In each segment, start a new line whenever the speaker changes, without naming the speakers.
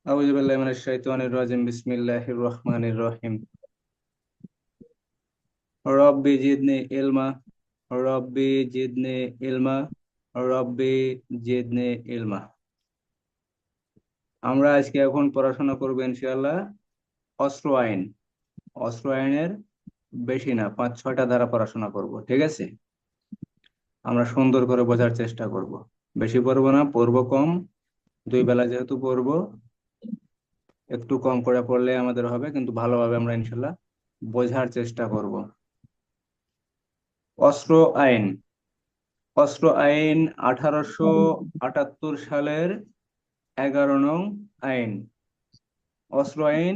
আউযু বিল্লাহি মিনাশ শাইতানির রাজিম বিসমিল্লাহির রহমানির রহিম রব্বি জিদনি ইলমা রব্বি জিদনি ইলমা রব্বি জিদনি ইলমা। আমরা আজকে এখন পড়াশোনা করবো ইনশাআল্লাহ অস্ত্র আইন। অস্ত্র আইনের বেশি না, 5-6টা ধারা পড়াশোনা করব, ঠিক আছে? আমরা সুন্দর করে বোঝার চেষ্টা করব। বেশি পড়বো না, পড়বো কম। 2 বেলা যেহেতু পড়বো, একটু কম করে পড়লে আমাদের হবে, কিন্তু ভালোভাবে আমরা ইনশাআল্লাহ বোঝার চেষ্টা করব। অস্ত্র আইন। অস্ত্র আইন 1878 সালের 11 নং আইন। অস্ত্র আইন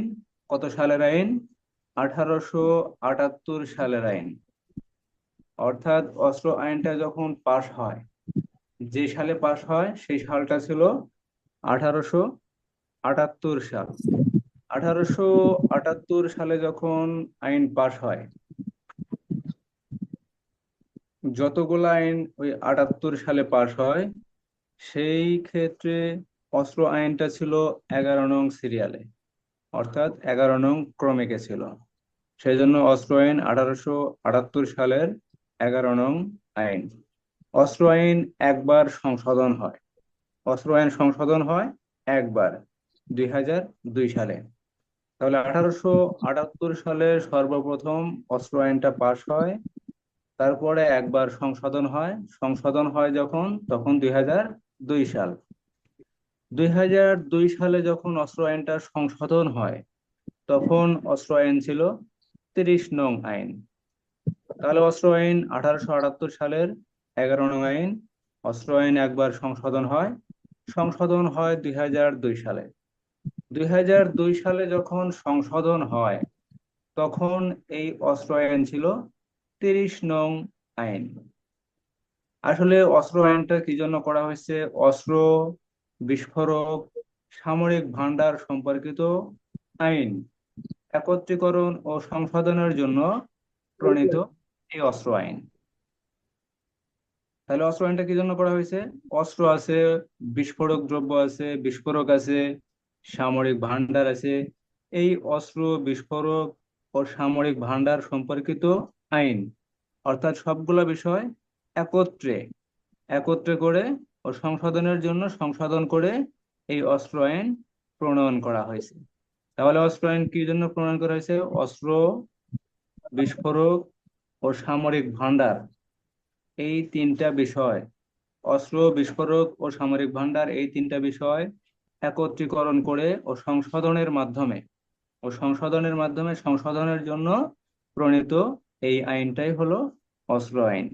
কত সালের আইন? 1878 সালের আইন। অর্থাৎ অস্ত্র আইনটা যখন পাশ হয়, যে সালে পাশ হয় সেই সালটা ছিল 1878 সাল। 1878 সালে যখন আইন পাশ হয়, যতগুলো আইন ওই 78 সালে পাশ হয়, সেই ক্ষেত্রে অস্ত্র আইনটা ছিল 11 নং সিরিয়ালে, অর্থাৎ 11 নং ক্রমিকে ছিল। সেই জন্য অস্ত্র আইন 1878 সালের 11 নং আইন। অস্ত্র আইন একবার সংশোধন হয়। অস্ত্র আইন সংশোধন হয় একবার, 2002 সালে। তাহলে 1878 সালে সর্বপ্রথম অস্ত্র আইনটা পাশ হয়, তারপরে একবার সংশোধন হয়। সংশোধন হয় যখন, তখন 2002 সাল। 2002 সালে যখন অস্ত্র আইনটা সংশোধন হয়, তখন অস্ত্র আইন ছিল 30 নং আইন। তাহলে অস্ত্র আইন 1878 সালের 11 নং আইন। অস্ত্র আইন একবার সংশোধন হয়। সংশোধন হয় 2002 সালে। 2002 সালে যখন সংশোধন হয়, তখন এই অস্ত্র আইন ছিল 30 নং আইন। আসলে অস্ত্র আইনটা কি জন্য করা হয়েছে? অস্ত্র, বিস্ফোরক, সামরিক ভান্ডার সম্পর্কিত আইন একত্রীকরণ ও সংশোধনের জন্য প্রণীত এই অস্ত্র আইন। তাহলে অস্ত্র আইনটা কি জন্য করা হয়েছে? অস্ত্র আছে, বিস্ফোরক দ্রব্য আছে, বিস্ফোরক আছে, সামরিক ভান্ডার আছে। এই অস্ত্র, বিস্ফোরক ও সামরিক ভান্ডার সম্পর্কিত আইন, অর্থাৎ সবগুলা বিষয় একত্রে একত্রে করে ও সংশোধনের জন্য সংশোধন করে এই অস্ত্র আইন প্রণয়ন করা হয়েছে। তাহলে অস্ত্র আইন কি জন্য প্রণয়ন করা হয়েছে? অস্ত্র, বিস্ফোরক ও সামরিক ভান্ডার, এই তিনটা বিষয়, অস্ত্র, বিস্ফোরক ও সামরিক ভান্ডার, এই তিনটা বিষয় একত্রীকরণ করে ও সংশোধনের মাধ্যমে সংশোধনের জন্য প্রণীত এই আইনটাই হলো অস্ত্র আইন।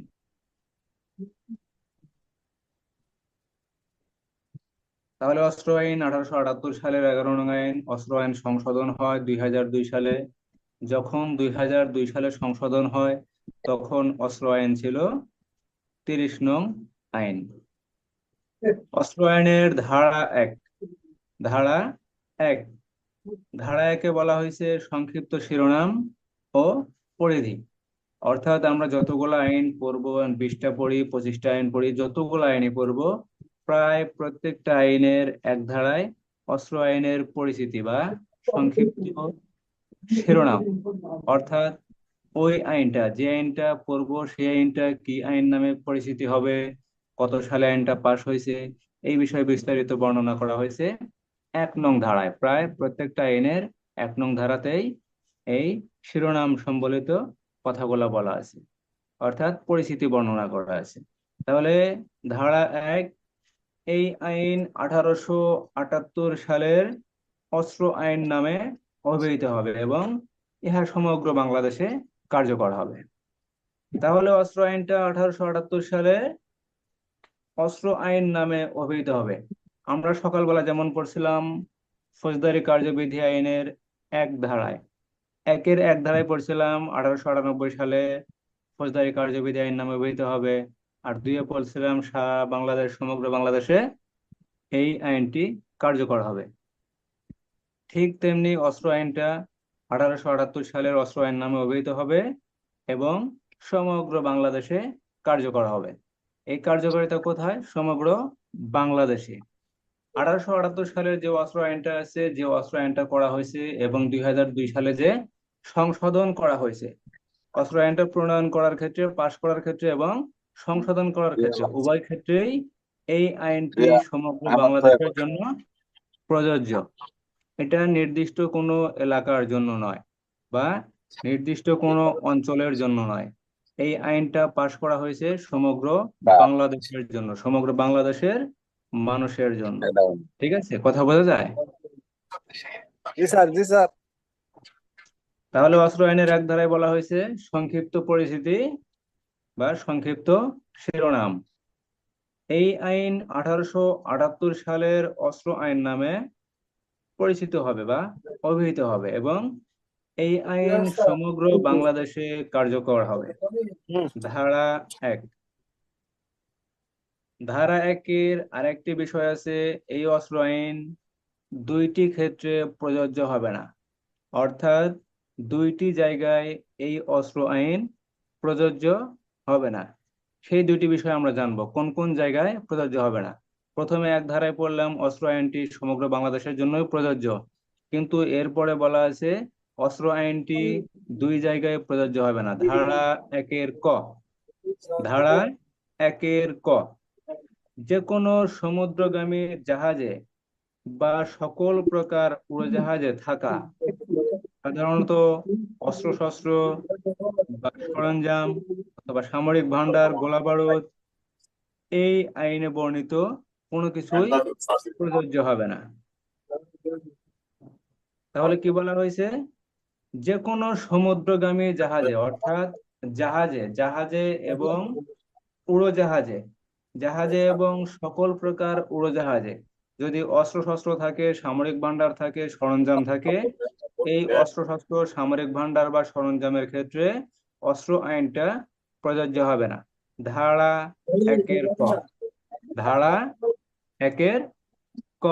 তাহলে অস্ত্র আইন 1878 সালের 11 নং আইন। অস্ত্র আইন সংশোধন হয় 2002 সালে। যখন 2002 সালে সংশোধন হয়, তখন অস্ত্র আইন ছিল 30 নং আইন। অস্ত্র আইনের ধারা 1। ধারা 1। ধারা 1-এ বলা হয়েছে সংক্ষিপ্ত শিরোনাম ও পরিধি। অর্থাৎ আমরা যতগুলো আইন পড়বো, 20টা পড়ি, 25টা আইন পড়ি, যতগুলো আইনই পড়বো, প্রায় প্রত্যেকটা আইনের এক ধারায় অস্ত্র আইনের পরিচিতি বা সংক্ষিপ্ত শিরোনাম, অর্থাৎ ওই আইনটা, যে আইনটা পড়বো সেই আইনটা কি আইন নামে পরিচিতি হবে, কত সালে আইনটা পাশ হয়েছে, এই বিষয়ে বিস্তারিত বর্ণনা করা হয়েছে 1 নং ধারায়। প্রায় প্রত্যেকটা আইনের 1 নং ধারাতেই এই শিরোনাম সম্বলিত কথাগুলো বলা আছে, অর্থাৎ পরিচিতি বর্ণনা করা আছে। তাহলে ধারা 1, এই আইন 1878 সালের অস্ত্র আইন নামে অভিহিত হবে এবং ইহা সমগ্র বাংলাদেশে কার্যকর হবে। তাহলে অস্ত্র আইনটা 1878 সালে অস্ত্র আইন নামে অভিহিত হবে। আমরা সকালবেলা যেমন পড়ছিলাম ফৌজদারি কার্যবিধি আইনের 1 ধারায়, 1-এর 1 ধারায় পড়ছিলাম 1898 সালে ফৌজদারি কার্যবিধি আইন নামে অভিহিত হবে। আর 2-এ পড়ছিলাম সমগ্র বাংলাদেশে এই আইনটি কার্যকর হবে। ঠিক তেমনি অস্ত্র আইনটা 1878 সালের অস্ত্র আইন নামে অভিহিত হবে এবং সমগ্র বাংলাদেশে কার্যকর হবে। এই কার্যকারিতা কোথায়? সমগ্র বাংলাদেশে। 1878 সালের যে অস্ত্র আইনটা আছে, যে অস্ত্র আইনটা করা হয়েছে, এবং 2002 সালে যে সংশোধন করা হয়েছে, অস্ত্র আইনটা প্রণয়ন করার ক্ষেত্রে, পাশ করার ক্ষেত্রে এবং সংশোধন করার ক্ষেত্রে, উভয় ক্ষেত্রেই এই আইনটি সমগ্র বাংলাদেশের জন্য প্রযোজ্য। এটা নির্দিষ্ট কোনো এলাকার জন্য নয়, বা নির্দিষ্ট কোনো অঞ্চলের জন্য নয়। এই আইনটা পাশ করা হয়েছে সমগ্র বাংলাদেশের জন্য, সমগ্র বাংলাদেশের মানুষের জন্য। ঠিক আছে, কথা বোঝা যায়?
জি স্যার, জি স্যার।
তাহলে অস্ত্র আইনের এক ধারায় বলা হয়েছে সংক্ষিপ্ত পরিচিতি বা সংক্ষিপ্ত শিরোনাম। এই আইন 1878 সালের অস্ত্র আইন নামে পরিচিত হবে বা অভিহিত হবে, এবং এই আইন সমগ্র বাংলাদেশে কার্যকর হবে। ধারা 1। ধারা 1-এর আরেকটি বিষয় আছে, এই অস্ত্র আইন দুইটি ক্ষেত্রে প্রযোজ্য হবে না। অর্থাৎ দুইটি জায়গায় এই অস্ত্র আইন প্রযোজ্য হবে না। সেই দুইটি বিষয় আমরা জানবো, কোন কোন জায়গায় প্রযোজ্য হবে না। প্রথমে এক ধারায় পড়লাম অস্ত্র আইনটি সমগ্র বাংলাদেশের জন্যই প্রযোজ্য, কিন্তু এরপরে বলা আছে অস্ত্র আইনটি দুই জায়গায় প্রযোজ্য হবে না। ধারা 1-এর ক। ধারা 1-এর ক, যে কোনো সমুদ্রগামী জাহাজে বা সকল প্রকার উড়োজাহাজে থাকা সাধারণত অস্ত্রশস্ত্র বা সরঞ্জাম অথবা সামরিক ভান্ডার, গোলাবারুদ, এই আইনে বর্ণিত কোনো কিছুই প্রযোজ্য হবে না। তাহলে কি বলা হয়েছে? যে কোনো সমুদ্রগামী জাহাজে, অর্থাৎ জাহাজে, জাহাজে এবং উড়োজাহাজে, জাহাজে এবং সকল প্রকার উড়োজাহাজে যদি অস্ত্রশস্ত্র থাকে, সামরিক ভান্ডার থাকে, সরঞ্জাম থাকে, এই অস্ত্রশস্ত্র, সামরিক ভান্ডার বা সরঞ্জামের ক্ষেত্রে অস্ত্র আইনটা প্রযোজ্য হবে না। ধারা 1-এর ক। ধারা 1-এর ক।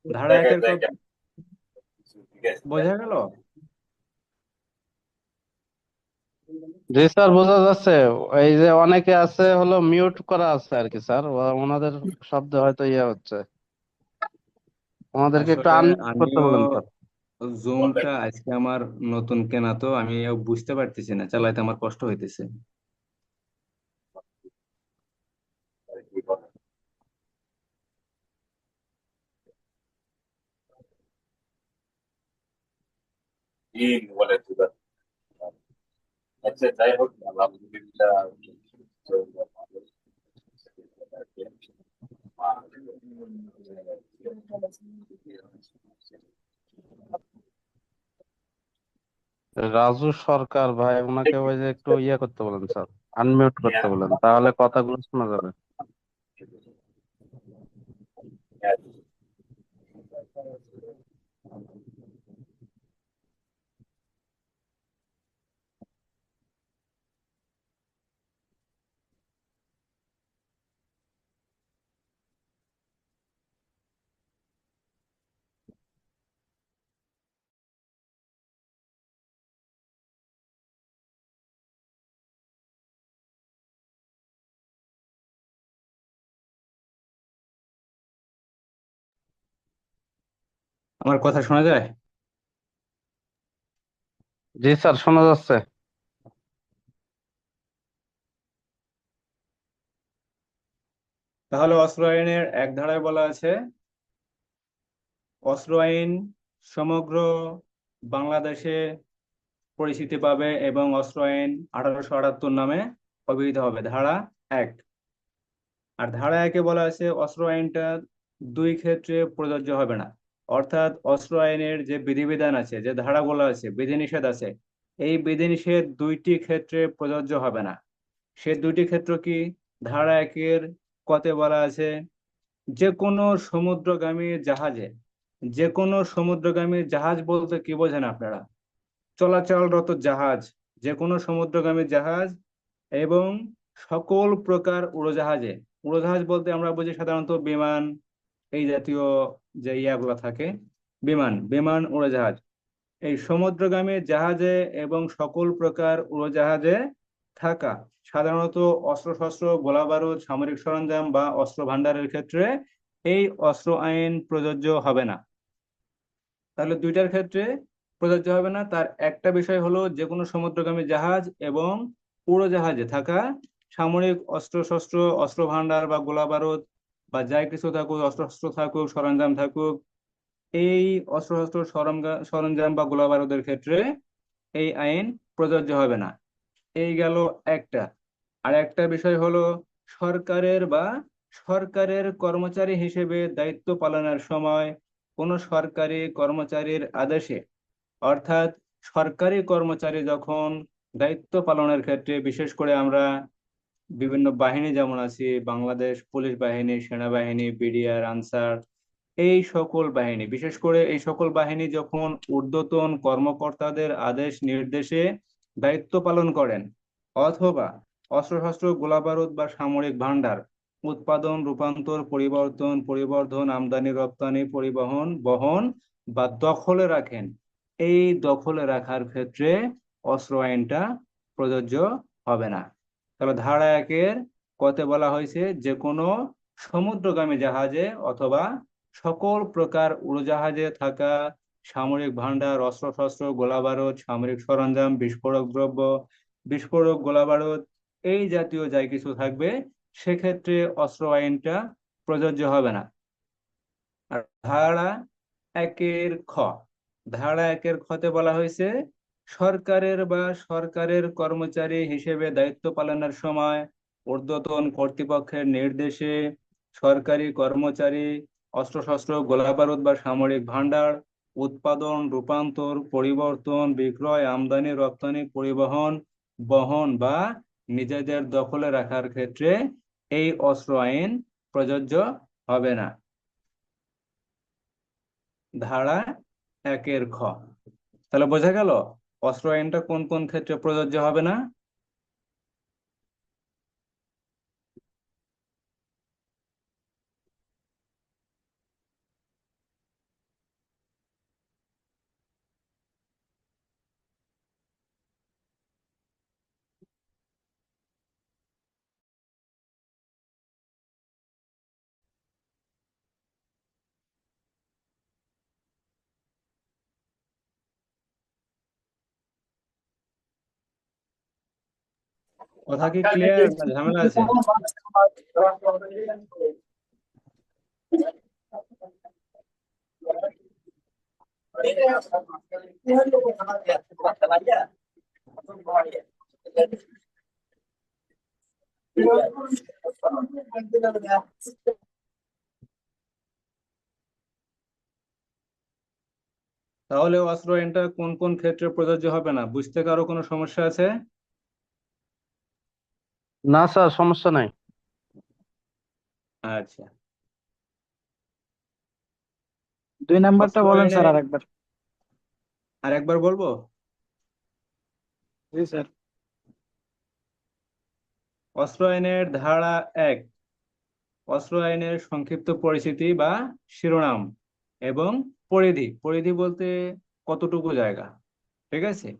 ধারা 1-এর ক বোঝা গেল?
জি স্যার, বোঝা যাচ্ছে। এই যে অনেকে আছে হলো মিউট করা আছে আর কি স্যার, ওনাদের শব্দ হয়তো ইয়ে হচ্ছে, ওনাদেরকে একটু
আসলে
আনমিউট করতে
আমিও
বলেন স্যার।
জুমটা আজকে আমার নতুন কেনা, তো আমি বুঝতে পারতেছি না, চালাইতে আমার কষ্ট হইতেছে।
আচ্ছা, যাই হোক, আলহামদুলিল্লাহ।
রাজু সরকার ভাই, ওনাকে ওই যে একটু ইয়ে করতে বলেন স্যার, আনমিউট করতে বলেন, তাহলে কথাগুলো শোনা যাবে।
আমার কথা শোনা যায়?
জি স্যার, শোনা যাচ্ছে।
তাহলে অস্ত্র আইনের এক ধারায় বলা আছে অস্ত্র আইন সমগ্র বাংলাদেশে পরিচিতি পাবে এবং অস্ত্র আইন 1878 নামে অভিহিত হবে। ধারা 1। আর ধারা 1-এ বলা আছে অস্ত্র আইনটা দুই ক্ষেত্রে প্রযোজ্য হবে না। অর্থাৎ অস্ত্র আইনের যে বিধিবিধান আছে, যে ধারাগুলো আছে, বিধিনিষেধ আছে, এই বিধিনিষেধ দুইটি ক্ষেত্রে প্রযোজ্য হবে না। সে দুইটি ক্ষেত্র কি? ধারা 1-এর কতে বলা আছে যে কোনো সমুদ্রগামী জাহাজে, যে কোনো সমুদ্রগামী জাহাজ বলতে কি বোঝেন আপনারা? চলাচলরত জাহাজ, যে কোনো সমুদ্রগামী জাহাজ এবং সকল প্রকার উড়োজাহাজে। উড়োজাহাজ বলতে আমরা বুঝি সাধারণত বিমান, এই জাতীয় যে ইয়াগুলো থাকে, বিমান, বিমান, উড়োজাহাজ। এই সমুদ্রগামী জাহাজে এবং সকল প্রকার উড়োজাহাজে থাকা সাধারণত অস্ত্রশস্ত্র, গোলাবারুদ, সামরিক সরঞ্জাম বা অস্ত্র ভান্ডারের ক্ষেত্রে এই অস্ত্র আইন প্রযোজ্য হবে না। তাহলে দুইটার ক্ষেত্রে প্রযোজ্য হবে না। তার একটা বিষয় হলো যে কোনো সমুদ্রগামী জাহাজ এবং উড়োজাহাজে থাকা সামরিক অস্ত্রশস্ত্র, অস্ত্র ভান্ডার বা গোলাবারুদ বা যাই কিছু থাকুক, অস্ত্রশস্ত্র থাকুক, সরঞ্জাম থাকুক, এই অস্ত্রশস্ত্র সরঞ্জাম বা গোলাবারুদের ক্ষেত্রে এই আইন প্রযোজ্য হবে না। এই গেল একটা। আর একটা বিষয় হলো সরকারের কর্মচারী হিসেবে দায়িত্ব পালনের সময় কোনো সরকারি কর্মচারীর আদেশে, অর্থাৎ সরকারি কর্মচারী যখন দায়িত্ব পালনের ক্ষেত্রে, বিশেষ করে আমরা বিভিন্ন বাহিনী যেমন আছি, বাংলাদেশ পুলিশ বাহিনী, সেনাবাহিনী, বিডিআর, আনসার, এই সকল বাহিনী, বিশেষ করে এই সকল বাহিনী যখন ঊর্ধ্বতন কর্মকর্তাদের আদেশ নির্দেশে দায়িত্ব পালন করেন, অথবা অস্ত্রশস্ত্র, গোলাবারুদ বা সামরিক ভান্ডার উৎপাদন, রূপান্তর, পরিবর্ধন, আমদানি, রপ্তানি, পরিবহন, বহন বা দখলে রাখেন, এই দখলে রাখার ক্ষেত্রে অস্ত্র আইনটা প্রযোজ্য হবে না। তাহলে ধারা 1-এর কতে বলা হয়েছে যে কোনো সমুদ্রগামী জাহাজে অথবা সকল প্রকার উড়োজাহাজে থাকা সামরিক ভান্ডার, অস্ত্রশস্ত্র, গোলাবারুদ, সামরিক সরঞ্জাম, বিস্ফোরক দ্রব্য, বিস্ফোরক, গোলাবারুদ, এই জাতীয় যাই কিছু থাকবে সেক্ষেত্রে অস্ত্র আইনটা প্রযোজ্য হবে না। আর ধারা 1-এর ধারা 1-এর খতে বলা হয়েছে সরকারের কর্মচারী হিসেবে দায়িত্ব পালনের সময় ঊর্ধ্বতন কর্তৃপক্ষের নির্দেশে সরকারি কর্মচারী অস্ত্রশস্ত্র, গোলাবারুদ বা সামরিক ভান্ডার উৎপাদন, রূপান্তর, পরিবর্তন, বিক্রয়, আমদানি, রপ্তানি, পরিবহন, বহন বা নিজেদের দখলে রাখার ক্ষেত্রে এই অস্ত্র আইন প্রযোজ্য হবে না। ধারা 1-এর তাহলে বোঝা গেল অস্ত্র আইনটা কোন কোন ক্ষেত্রে প্রযোজ্য হবে না। কথা কি ক্লিয়ার না ঝামেলা আছে? তাহলে অস্ত্র আইনটা কোন কোন ক্ষেত্রে প্রযোজ্য হবে না, বুঝতে কারো কোনো সমস্যা আছে?
না স্যার, সমস্যা নাই।
আচ্ছা,
2 নাম্বারটা
অস্ত্র
বলেন
আইনে
স্যার আরেকবার।
আরেকবার বলবো।
জি স্যার।
অস্ত্র আইনের ধারা 1, অস্ত্র আইনের সংক্ষিপ্ত পরিচিতি বা শিরোনাম এবং পরিধি। পরিধি বলতে কতটুকু জায়গা, ঠিক আছে।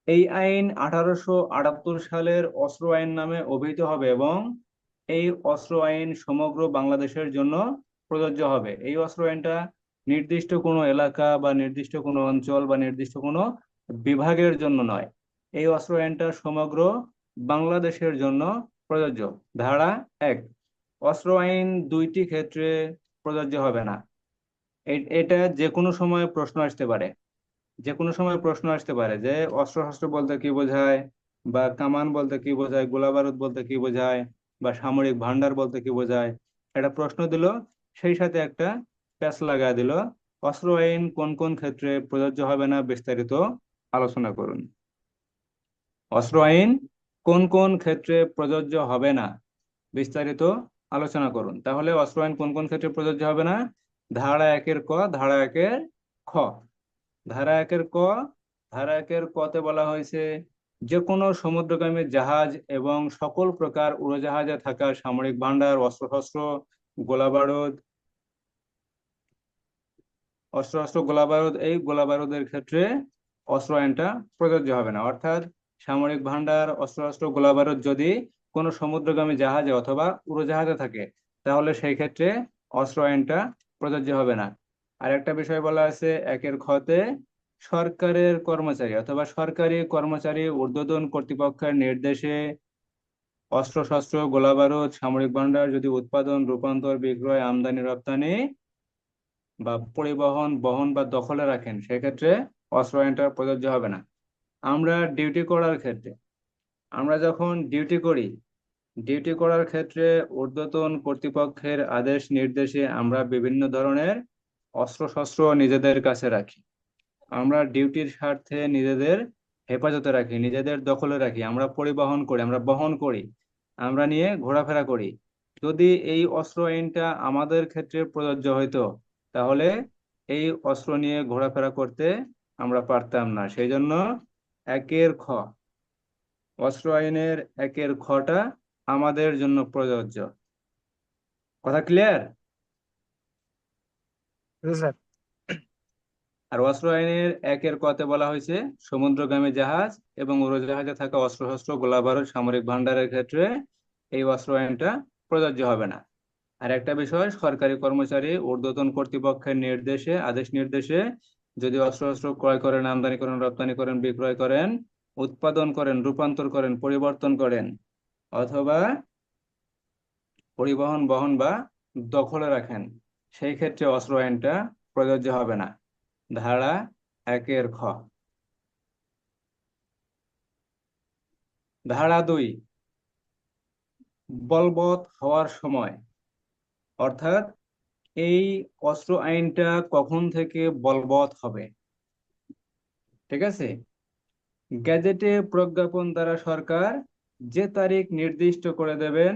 এই আইন 1878 সালের অস্ত্র আইন নামে অভিহিত হবে এবং এই অস্ত্র আইন সমগ্র বাংলাদেশের জন্য প্রযোজ্য হবে। এই অস্ত্র আইনটা নির্দিষ্ট কোনো এলাকা বা নির্দিষ্ট কোনো অঞ্চল বা নির্দিষ্ট কোনো বিভাগের জন্য নয়। এই অস্ত্র আইনটা সমগ্র বাংলাদেশের জন্য প্রযোজ্য। ধারা 1, অস্ত্র আইন 2টি ক্ষেত্রে প্রযোজ্য হবে না। এটা যে কোনো সময় প্রশ্ন আসতে পারে। যে কোনো সময় প্রশ্ন আসতে পারে যে অস্ত্রশস্ত্র বলতে কি বোঝায়, বা কামান বলতে কি বোঝায়, গোলাবারুদ বলতে কি বোঝায়, বা সামরিক ভান্ডার বলতে কি বোঝায়। একটা প্রশ্ন দিল, সেই সাথে একটা প্যাচ লাগায় দিল, অস্ত্র আইন কোন কোন ক্ষেত্রে প্রযোজ্য হবে না বিস্তারিত আলোচনা করুন। অস্ত্র আইন কোন কোন ক্ষেত্রে প্রযোজ্য হবে না বিস্তারিত আলোচনা করুন। তাহলে অস্ত্র আইন কোন কোন ক্ষেত্রে প্রযোজ্য হবে না? ধারা 1-এর ধারা 1-এর খ। ধারা 1-এর ধারা 1-এর কতে বলা হয়েছে যে কোনো সমুদ্রগামী জাহাজ এবং সকল প্রকার উড়োজাহাজে থাকা সামরিক ভান্ডার, অস্ত্রশস্ত্র, গোলাবারুদ, গোলাবারুদ, এই গোলাবারুদের ক্ষেত্রে অস্ত্র আইনটা প্রযোজ্য হবে না। অর্থাৎ সামরিক ভান্ডার, অস্ত্র গোলাবারুদ যদি কোনো সমুদ্রগামী জাহাজে অথবা উড়োজাহাজে থাকে, তাহলে সেই ক্ষেত্রে অস্ত্র আইনটা প্রযোজ্য হবে না। আর একটা বিষয় বলা আছে একের খতে, সরকারের কর্মচারী অথবা সরকারি কর্মচারী ঊর্ধ্বতন কর্তৃপক্ষের নির্দেশে অস্ত্রশস্ত্র, গোলাবারুদ, সামরিক ভান্ডার যদি উৎপাদন, রূপান্তর, বিক্রয়, আমদানি, রপ্তানি বা পরিবহন, বহন বা দখলে রাখেন, সেক্ষেত্রে অস্ত্র আইনটা প্রযোজ্য হবে না। আমরা ডিউটি করার ক্ষেত্রে, আমরা যখন ডিউটি করার ক্ষেত্রে ঊর্ধ্বতন কর্তৃপক্ষের আদেশ নির্দেশে আমরা বিভিন্ন ধরনের অস্ত্রশস্ত্র নিজেদের কাছে রাখি। আমরা ডিউটির স্বার্থে নিজেদের হেফাজতে রাখি, নিজেদের দখলে রাখি, আমরা পরিবহন করি, আমরা বহন করি, আমরা নিয়ে ঘোরাফেরা করি। যদি এই অস্ত্র আইনটা আমাদের ক্ষেত্রে প্রযোজ্য হইতো, তাহলে এই অস্ত্র নিয়ে ঘোরাফেরা করতে আমরা পারতাম না। সেই জন্য একের খ, অস্ত্র আইনের একের খটা আমাদের জন্য প্রযোজ্য। কথা ক্লিয়ার?
জি স্যার।
আর অস্ত্র আইনের একের কতে বলা হয়েছে সমুদ্রগামী জাহাজ এবং উড়োজাহাজে থাকা অস্ত্রশস্ত্র, গোলাবারুদ, সামরিক ভান্ডারের ক্ষেত্রে এই অস্ত্র আইনটা প্রযোজ্য হবে না। আর একটা বিষয়, সরকারি কর্মচারী ঊর্ধ্বতন কর্তৃপক্ষের নির্দেশে, আদেশ নির্দেশে যদি অস্ত্রশস্ত্র ক্রয় করেন, আমদানি করেন, রপ্তানি করেন, বিক্রয় করেন, উৎপাদন করেন, রূপান্তর করেন, পরিবর্তন করেন অথবা পরিবহন, বহন বা দখলে রাখেন, সেই ক্ষেত্রে অস্ত্র আইনটা প্রযোজ্য হবে না। ধারা একের খ। ধারা 2, বলবৎ হওয়ার সময়, অর্থাৎ এই অস্ত্র আইনটা কখন থেকে বলবৎ হবে। ঠিক আছে, গেজেটে প্রজ্ঞাপন দ্বারা সরকার যে তারিখ নির্দিষ্ট করে দেবেন,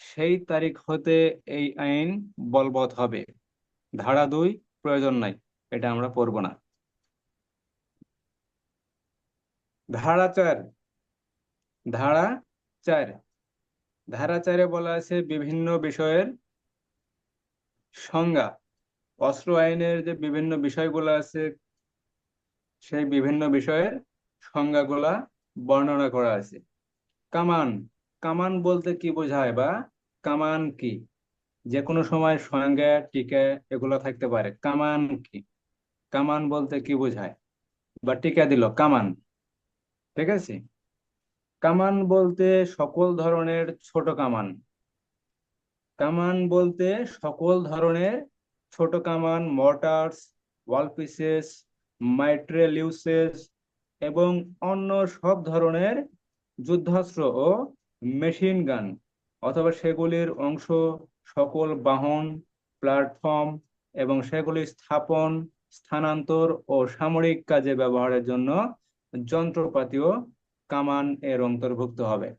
সেই তারিখ হতে এই আইন বলবৎ হবে। ধারা 2 প্রয়োজন নাই, এটা আমরা পড়ব না। ধারা 4, ধারা 4, ধারা 4-এ বলা আছে বিভিন্ন বিষয়ের সংজ্ঞা। অস্ত্র আইনের যে বিভিন্ন বিষয়গুলো আছে, সেই বিভিন্ন বিষয়ের সংজ্ঞাগুলা বর্ণনা করা আছে। কামান, কামান বলতে কি বোঝায় বা কামান কি, যে কোনো সময় সংজ্ঞা, টিকা এগুলো থাকতে পারে। কামান কি, কামান বলতে কি বোঝায়, বা টিকা দিল কামান। ঠিক আছে, কামান বলতে সকল ধরনের ছোট কামান। কামান বলতে সকল ধরনের ছোট কামান, মর্টার্স, ওয়াল পিসেস, মাইট্রেলিউসেস এবং অন্য সব ধরনের যুদ্ধাস্ত্র ও মেশিন গান অথবা সেগুলির অংশ, সকল বাহন, প্ল্যাটফর্ম এবং সেগুলি স্থাপন, স্থানান্তর ও সামরিক কাজে ব্যবহারের জন্য যন্ত্রপাতিও কামান এর অন্তর্ভুক্ত হবে।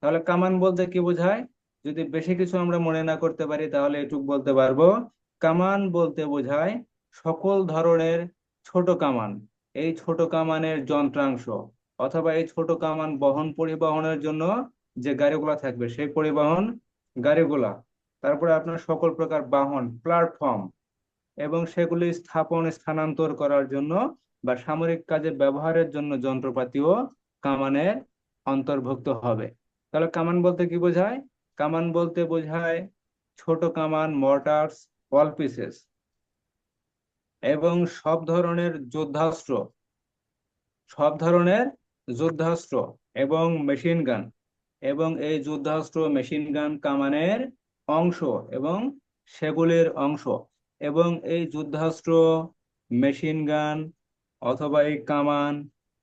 তাহলে কামান বলতে কি বোঝায়? যদি বেশি কিছু আমরা মনে না করতে পারি, তাহলে এটুকু বলতে পারবো, কামান বলতে বোঝায় সকল ধরনের ছোট কামান, এই ছোট কামানের যন্ত্রাংশ অথবা এই ছোট কামান বহন পরিবহনের জন্য যে গাড়িগুলা থাকবে, সেই পরিবহন গাড়িগুলা, তারপরে আপনার সকল প্রকার বাহন, প্ল্যাটফর্ম এবং সেগুলি স্থাপন, স্থানান্তর করার জন্য বা সামরিক কাজে ব্যবহারের জন্য যন্ত্রপাতিও কামানের অন্তর্ভুক্ত হবে। তাহলে কামান বলতে কি বোঝায়? কামান বলতে বোঝায় ছোট কামান, মর্টার্স, অল পিসেস এবং সব ধরনের যুদ্ধাস্ত্র, সব ধরনের যুদ্ধাস্ত্র এবং মেশিন গান, এবং এই যুদ্ধাস্ত্র, মেশিন গান কামানের অংশ এবং সেগুলির অংশ, এবং এই যুদ্ধাস্ত্র, মেশিন গান অথবা এই কামান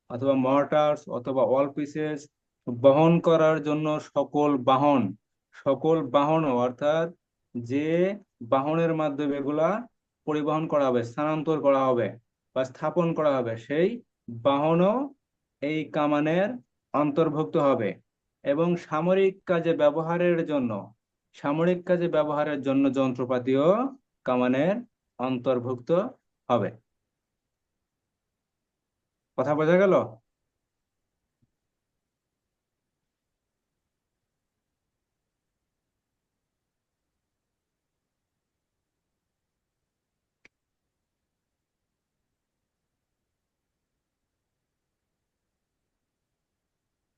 অথবা মর্টার্স অথবা অল পিসেস বহন করার জন্য সকল বাহন, সকল বাহন অর্থাৎ যে বাহনের মাধ্যমে এগুলা পরিবহন করা হবে, স্থানান্তর করা হবে বা স্থাপন করা হবে, সেই বাহনও এই কামানের অন্তর্ভুক্ত হবে। এবং সামরিক কাজে ব্যবহারের জন্য যন্ত্রপাতিও কামানের অন্তর্ভুক্ত হবে। কথা বোঝা গেল?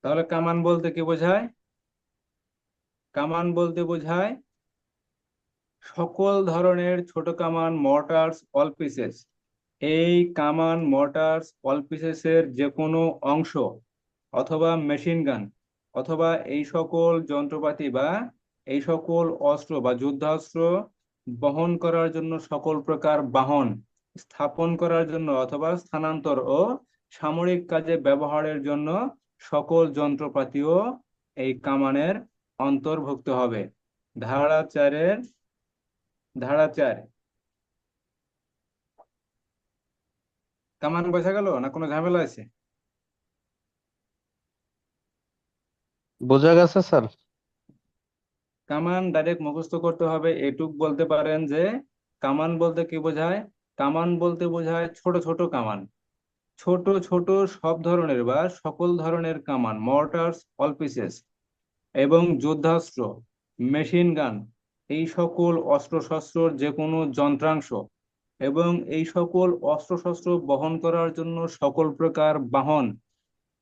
তাহলে কামান বলতে কি বোঝায়? কামান বলতে বোঝায় সকল ধরনের ছোট কামান, মর্টার্স, অল পিসেস। এই কামান, মর্টার্স, অল পিসেসের যে কোনো অংশ অথবা মেশিন গান অথবা এই সকল যন্ত্রপাতি বা এই সকল অস্ত্র বা যুদ্ধাস্ত্র বহন করার জন্য সকল প্রকার বাহন স্থাপন করার জন্য অথবা স্থানান্তর ও সামরিক কাজে ব্যবহারের জন্য সকল যন্ত্রপাতিও এই কামানের অন্তর্ভুক্ত হবে। ধারা 4 কামান বোঝা গেল না কোনো ঝামেলা আছে?
বোঝা গেছে স্যার।
কামান ডাইরেক্ট মুখস্থ করতে হবে, এটুক বলতে পারেন যে কামান বলতে কি বোঝায়। কামান বলতে বোঝায় ছোট ছোট কামান, ছোট ছোট সব ধরনের বা সকল ধরনের কামান, মর্টার্স, অল পিসেস এবং যুদ্ধাস্ত্র, মেশিন গান, এই সকল অস্ত্রশস্ত্রর যে কোনো যন্ত্রাংশ এবং এই সকল অস্ত্রশস্ত্র বহন করার জন্য সকল প্রকার বাহন,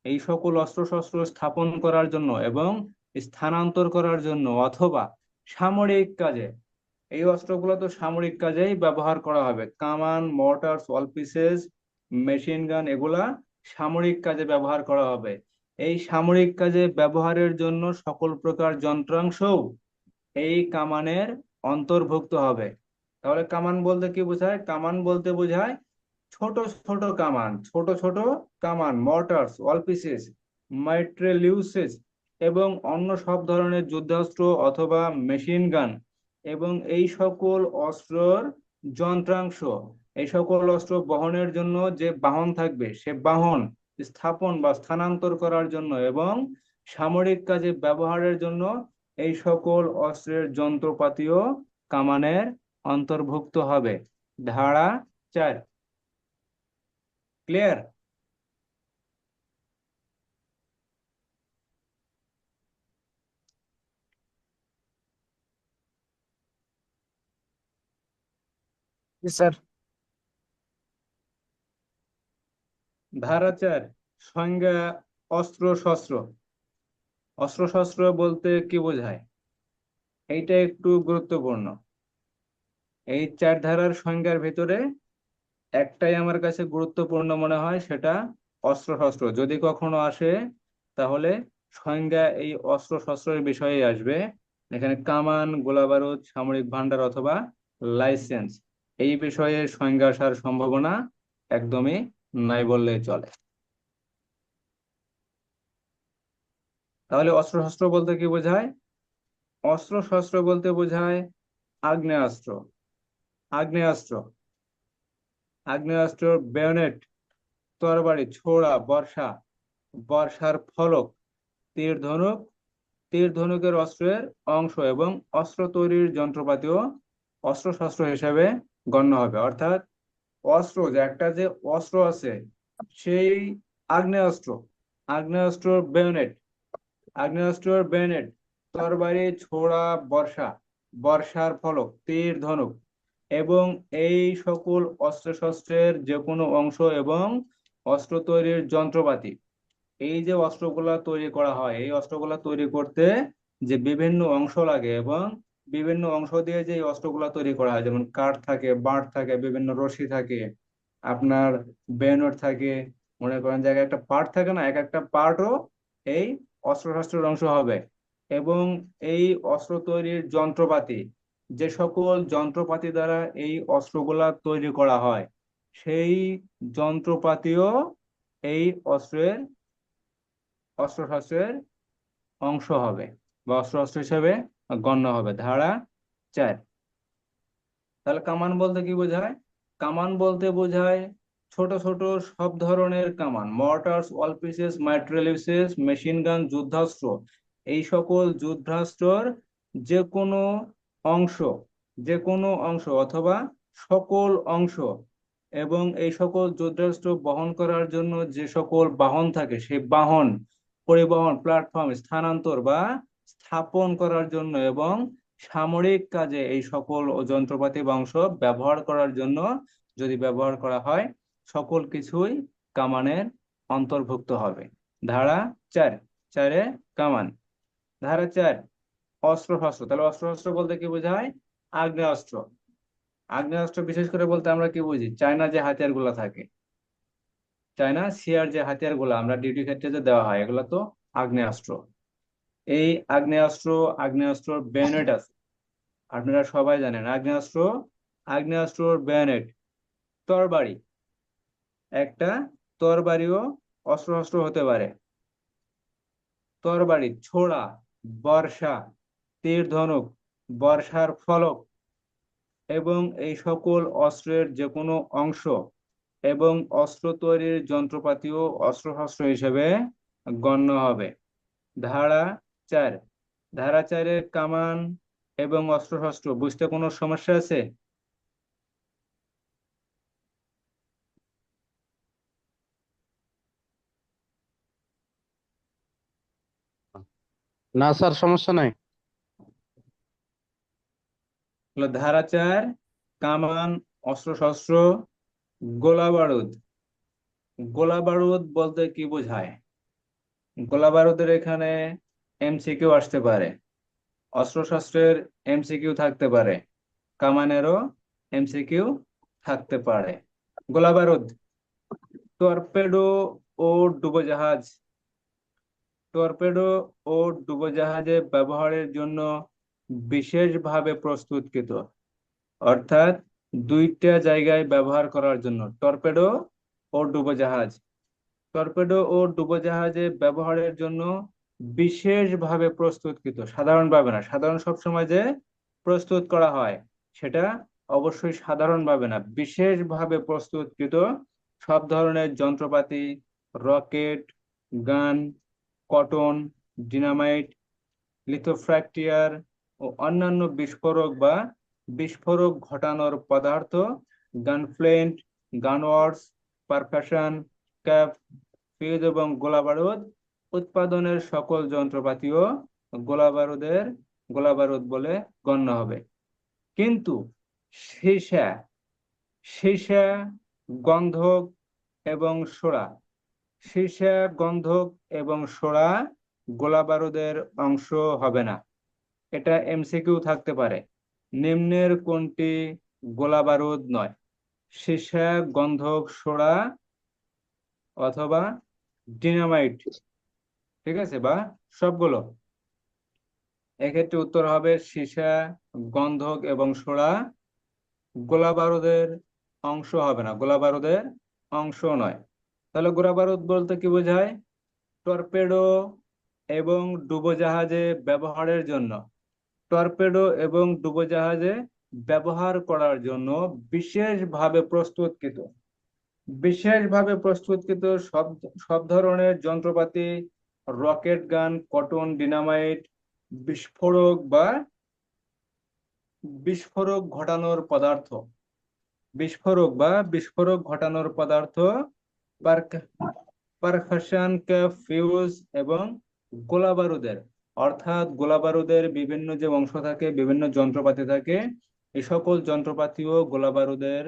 এই সকল অস্ত্রশস্ত্র স্থাপন করার জন্য এবং স্থানান্তর করার জন্য অথবা সামরিক কাজে, এই অস্ত্রগুলো তো সামরিক কাজেই ব্যবহার করা হবে। কামান, Mortars, all pieces, machine gun এগুলা সামরিক কাজে ব্যবহার করা হবে। এই সামরিক কাজে ব্যবহারের জন্য সকল প্রকার যন্ত্রাংশও এই কামানের অন্তর্ভুক্ত হবে। তাহলে কামান বলতে কি বোঝায়? কামান বলতে বোঝায় ছোট ছোট কামান, ছোট ছোট কামান, মর্টার্স, অল পিসেস, মাইট্রেলিউসেস এবং অন্য সব ধরনের যুদ্ধাস্ত্র অথবা মেশিন গান এবং এই সকল অস্ত্রর যন্ত্রাংশ, এই সকল অস্ত্র বহনের জন্য যে বাহন থাকবে সে বাহন স্থাপন বা স্থানান্তর করার জন্য এবং সামরিক কাজে ব্যবহারের জন্য এই সকল অস্ত্রের যন্ত্রপাতিও কামানের অন্তর্ভুক্ত হবে। ধারা 4 ক্লিয়ার?
জি স্যার।
ধারা 4 সংজ্ঞা। অস্ত্র শস্ত্র। অস্ত্র শস্ত্র বলতে কি বোঝায়? এইটা একটু গুরুত্বপূর্ণ। এই 4 ধারার সংজ্ঞার ভিতরে একটাই আমার কাছে গুরুত্বপূর্ণ মনে হয়, সেটা অস্ত্র শস্ত্র। যদি কখনো আসে তাহলে সংজ্ঞা এই অস্ত্র শস্ত্রের বিষয়ে আসবে। এখানে কামান, গোলাবারুদ, সামরিক ভান্ডার অথবা লাইসেন্স, এই বিষয়ে সংজ্ঞা আসার সম্ভাবনা একদমই নাই বললেই চলে। তাহলে অস্ত্র শস্ত্র বলতে কি বোঝায়? অস্ত্র শস্ত্র বলতে বোঝায় আগ্নেয়াস্ত্র। আগ্নেয়াস্ত্র, আগ্নেয়াস্ত্র, বেয়নেট, তরবারি, ছোড়া, বর্ষা, বর্ষার ফলক, তীর ধনুক, তীর ধনুকের অস্ত্রের অংশ এবং অস্ত্র তৈরির যন্ত্রপাতিও অস্ত্রশস্ত্র হিসেবে গণ্য হবে। অর্থাৎ অস্ত্র, যে একটা যে অস্ত্র আছে সেই আগ্নেয়াস্ত্র, আগ্নেয়াস্ত্রর বেয়নেট, আগ্নেয়াস্ত্রর বেয়নেট, তরবারি, ছোড়া, বর্ষা, বর্ষার ফলক, তীর ধনুক এবং এই সকল অস্ত্রশস্ত্রের যে কোনো অংশ এবং অস্ত্র তৈরির যন্ত্রপাতি। এই যে অস্ত্রগুলা তৈরি করা হয়, এই অস্ত্রগুলা তৈরি করতে যে বিভিন্ন অংশ লাগে এবং বিভিন্ন অংশ দিয়ে যে এই অস্ত্রগুলা তৈরি করা হয়, যেমন কাঠ থাকে, বাঁট থাকে, বিভিন্ন রশি থাকে, আপনার বেনট থাকে, মনে করেন জায়গায় একটা পার্ট থাকে না, এক একটা পার্টও এই অস্ত্রশস্ত্রের অংশ হবে। এবং এই অস্ত্র তৈরির যন্ত্রপাতি, যে সকল যন্ত্রপাতি দ্বারা এই অস্ত্রগুলা তৈরি করা হয় সেই যন্ত্রপাতিও এই অস্ত্রশস্ত্রের অংশ হবে বা অস্ত্র হিসেবে গণ্য হবে। ধারা 4। তাহলে কামান বলতে কি বোঝায়? কামান বলতে বোঝায় ছোট ছোট সব ধরনের কামান, Mortars, all pieces, মাইট্রেলিসেস, machine gun, যুদ্ধাস্ত্র, এই সকল যুদ্ধাস্ত্রর যে কোনো অংশ, যে কোনো অংশ অথবা সকল অংশ এবং এই সকল যুদ্ধাস্ত্র বহন করার জন্য যে সকল বাহন থাকে সেই বাহন, পরিবহন, প্ল্যাটফর্ম, স্থানান্তর বা স্থাপন করার জন্য এবং সামরিক কাজে এই সকল যন্ত্রপাতি বা অংশ ব্যবহার করার জন্য যদি ব্যবহার করা হয়, সকল কিছুই কামানের অন্তর্ভুক্ত হবে। ধারা 4। চারে কামান। ধারা 4 অস্ত্র শস্ত্র। তাহলে অস্ত্র শস্ত্র বলতে কি বোঝায়? আগ্নেয়াস্ত্র। আগ্নেয়াস্ত্র বিশেষ করে বলতে আমরা কি বুঝি? চায়না যে হাতিয়ার গুলা থাকে, চায়না সিয়ার যে হাতিয়ার গুলা আমরা ডিউটি ক্ষেত্রে যে দেওয়া হয়, এগুলো তো আগ্নেয়াস্ত্র। এই আগ্নেয়াস্ত্র বেনেট আছে, আপনারা সবাই জানেন। আগ্নেয়াস্ত্রর বেনেট, তরবারি, একটা তরবারিও অস্ত্র শস্ত্র হতে পারে। তরবারি, ছোড়া, বর্ষা, তীর ধনুক, বর্ষার ফলক এবং এই সকল অস্ত্রের যে কোনো অংশ এবং অস্ত্র তৈরির যন্ত্রপাতিও অস্ত্রশস্ত্র হিসেবে গণ্য হবে। ধারা 4, ধারা 4-এ কামান এবং অস্ত্রশস্ত্র বুঝতে কোনো সমস্যা আছে?
না স্যার, সমস্যা নাই।
হলো ধারা 4, কামান, অস্ত্রশস্ত্র, গোলা বারুদ। গোলা বারুদ বলতে কি বোঝায়? গোলা বারুদের এখানে এমসিকিউ আসতে পারে, অস্ত্রশস্ত্রের এমসিকিউ থাকতে পারে, কামানেরও এমসিকিউ থাকতে পারে। গোলা বারুদ, টর্পেডো ও ডুবোজাহাজ। টর্পেডো ও ডুবোজাহাজে ব্যবহারের জন্য বিশেষভাবে প্রস্তুতকৃত, অর্থাৎ দুইটা জায়গায় ব্যবহার করার জন্য। টর্পেডো ও ডুবোজাহাজ, টর্পেডো ও ডুবোজাহাজে ব্যবহারের জন্য বিশেষভাবে প্রস্তুতকৃত, সাধারণভাবে না। সাধারণ সবসময় যে প্রস্তুত করা হয় সেটা অবশ্যই সাধারণভাবে না, বিশেষভাবে প্রস্তুতকৃত সব ধরনের যন্ত্রপাতি, রকেট, গান, কটন, ডিনামাইট, লিথোফ্র্যাক্টিয়ার ও অন্যান্য বিস্ফোরক বা বিস্ফোরক ঘটানোর পদার্থ, গানফ্লেন্ট, গানওয়ার্স, পারকাশন ক্যাপ, ফিউজ এবং গোলা বারুদ উৎপাদনের সকল যন্ত্রপাতিও গোলা বারুদ বলে গণ্য হবে। কিন্তু সীসা, সীসা, গন্ধক এবং সোড়া, সীসা, গন্ধক এবং সোড়া গোলা বারুদের অংশ হবে না। এটা এমসিকিউ থাকতে পারে। নিম্নের কোনটি গোলা বারুদ নয়? সীসা, গন্ধক, সোড়া অথবা ডিনামাইট, ঠিক আছে, বা সবগুলো? এক্ষেত্রে উত্তর হবে সীসা, গন্ধক এবং সোড়া গোলা বারুদের অংশ হবে না, গোলা বারুদের অংশ নয়। তাহলে গোলা বারুদ বলতে কি বোঝায়? টর্পেডো এবং ডুবোজাহাজে ব্যবহারের জন্য, টর্পেডো এবং ডুবোজাহাজে ব্যবহার করার জন্য বিশেষভাবে প্রস্তুতকৃত, বিশেষভাবে প্রস্তুতকৃত সব সব ধরনের যন্ত্রপাতি, রকেট, গান, কটন, ডিনামাইট, বিস্ফোরক বা বিস্ফোরক ঘটানোর পদার্থ, বিস্ফোরক বা বিস্ফোরক ঘটানোর পদার্থ, পারকাশন ক্যাপ, ফিউজ এবং গোলা বারুদের, অর্থাৎ গোলা বারুদের বিভিন্ন যে অংশ থাকে, বিভিন্ন যন্ত্রপাতি থাকে, এই সকল যন্ত্রপাতিও গোলা বারুদের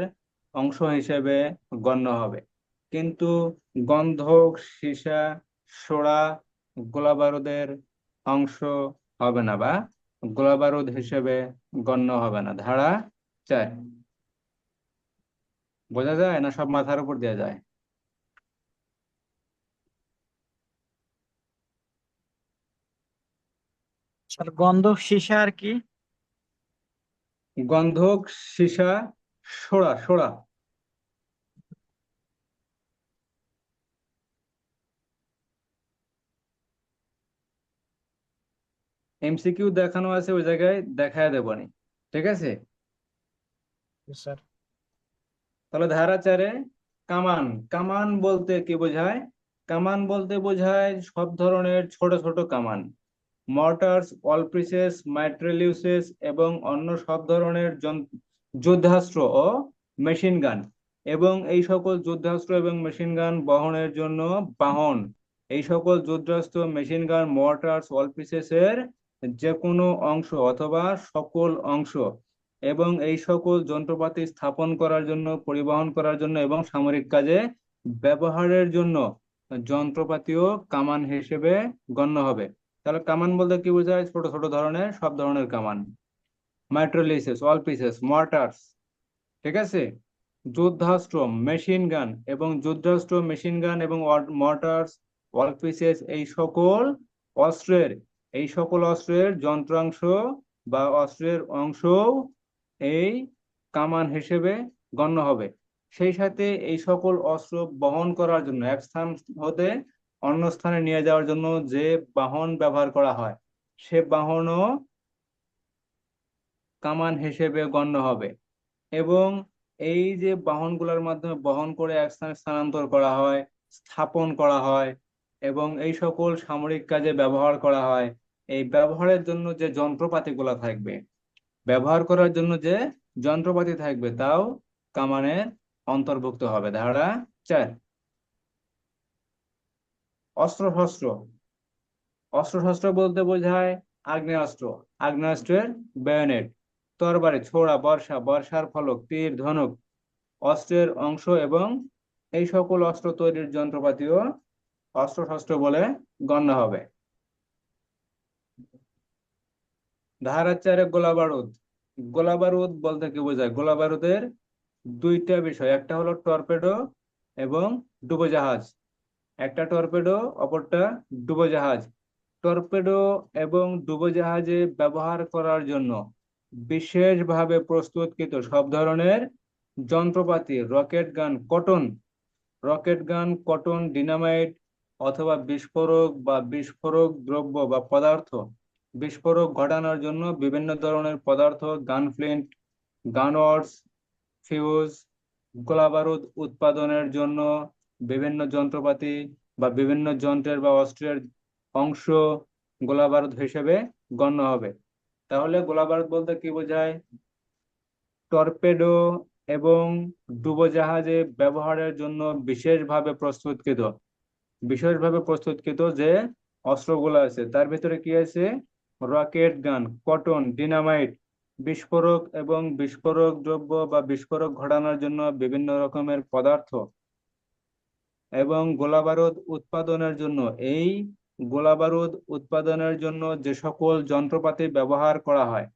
অংশ হিসেবে গণ্য হবে। কিন্তু গন্ধক, সীসা, সোড়া গোলা বারুদের অংশ হবে না বা গোলা বারুদ হিসেবে গণ্য হবে না। ধারা 4 বোঝা যায় না? সব মাথার উপর দেওয়া যায়?
স্যার গন্ধক সীসা আর কি?
গন্ধক, সীসা, সোড়া, সোড়া। এমসিকিউ দেখানো আছে, ওই জায়গায় দেখায় দেবনি, ঠিক আছে?
স্যার
তাহলে ধারা 4-এ কামান। কামান বলতে কি বোঝায়? কামান বলতে বোঝায় সব ধরনের ছোট ছোট কামান, মর্টার্স, অল পিসেস, মাইট্রেলিউসেস এবং অন্য সব ধরনের যুদ্ধাস্ত্র ও মেশিন গান, এবং এই সকল যুদ্ধাস্ত্র এবং মেশিন গান বহনের জন্য বাহন। এই সকল যুদ্ধাস্ত্র, machine gun, Mortars, all pieces এর যে কোনো অংশ অথবা সকল অংশ এবং এই সকল যন্ত্রপাতি স্থাপন করার জন্য, পরিবহন করার জন্য এবং সামরিক কাজে ব্যবহারের জন্য যন্ত্রপাতিও কামান হিসেবে গণ্য হবে। তাহলে কামান বলতে কি বোঝায়? ছোট ছোট ধরনের সব ধরনের কামান, মাইট্রোলিসিস, অল পিসেস, মর্টার্স, ঠিক আছে। যুদ্ধাস্ত্র, মেশিন গান এবং যুদ্ধাস্ত্র, মেশিন গান এবং মর্টার্স, অল পিসেস, এই সকল অস্ত্রের যন্ত্রাংশ বা অস্ত্রের অংশ এই কামান হিসেবে গণ্য হবে। সেই সাথে এই সকল অস্ত্র বহন করার জন্য, এক স্থান হতে অন্য স্থানে নিয়ে যাওয়ার জন্য যে বাহন ব্যবহার করা হয়, সে বাহনও কামান হিসেবে গণ্য হবে। এবং এই যে বাহনগুলোর মাধ্যমে বহন করে এক স্থানে স্থানান্তর করা হয়, স্থাপন করা হয় এবং এই সকল সামরিক কাজে ব্যবহার করা হয়, এই ব্যবহারের জন্য যে যন্ত্রপাতিগুলো থাকবে, ব্যবহার করার জন্য যে যন্ত্রপাতি থাকবে, তাও কামানের অন্তর্ভুক্ত হবে। ধারা 4, অস্ত্র শস্ত্র। অস্ত্র শস্ত্র বলতে বোঝায় আগ্নেয়াস্ত্র, আগ্নেয়াস্ত্রের বেয়নেট, তরবারি, ছোরা, বর্ষা, বর্ষার ফলক, তীর, ধনুক, অস্ত্রের অংশ এবং এই সকল অস্ত্র তৈরির যন্ত্রপাতিও অস্ত্র শস্ত্র বলে গণ্য হবে। ধারা 4, গোলা বারুদ। গোলা বারুদ বলতে কি বোঝায়? গোলা বারুদের দুইটা বিষয়, একটা হলো টর্পেডো এবং ডুবোজাহাজ। একটা টর্পেডো, অপরটা ডুবোজাহাজ। টর্পেডো এবং ডুবোজাহাজে ব্যবহার করার জন্য বিশেষভাবে প্রস্তুতকৃত সব ধরনের যন্ত্রপাতি, রকেট গান, কটন, ডিনামাইট অথবা বিস্ফোরক বা বিস্ফোরক দ্রব্য বা পদার্থ, বিস্ফোরক ঘটানোর জন্য বিভিন্ন ধরনের পদার্থ, গানফ্লিন্ট, গানওয়ার্স, ফিউজ, গোলাবারুদ উৎপাদনের জন্য বিভিন্ন যন্ত্রপাতি বা বিভিন্ন যন্ত্রের বা অস্ত্রের অংশ গোলাবারুদ হিসেবে গণ্য হবে। তাহলে গোলাবারুদ বলতে কি বোঝায়? টর্পেডো এবং ডুবোজাহাজে ব্যবহারের জন্য বিশেষভাবে প্রস্তুতকৃত যে অস্ত্রগুলো আছে, তার ভিতরে কি আছে? রকেট গান, কটন, ডিনামাইট, বিস্ফোরক এবং বিস্ফোরক দ্রব্য বা বিস্ফোরক ঘটানোর জন্য বিভিন্ন রকমের পদার্থ, এবং এই গোলাবারুদ উৎপাদনের জন্য যে সকল যন্ত্রপাতি ব্যবহার করা হয়,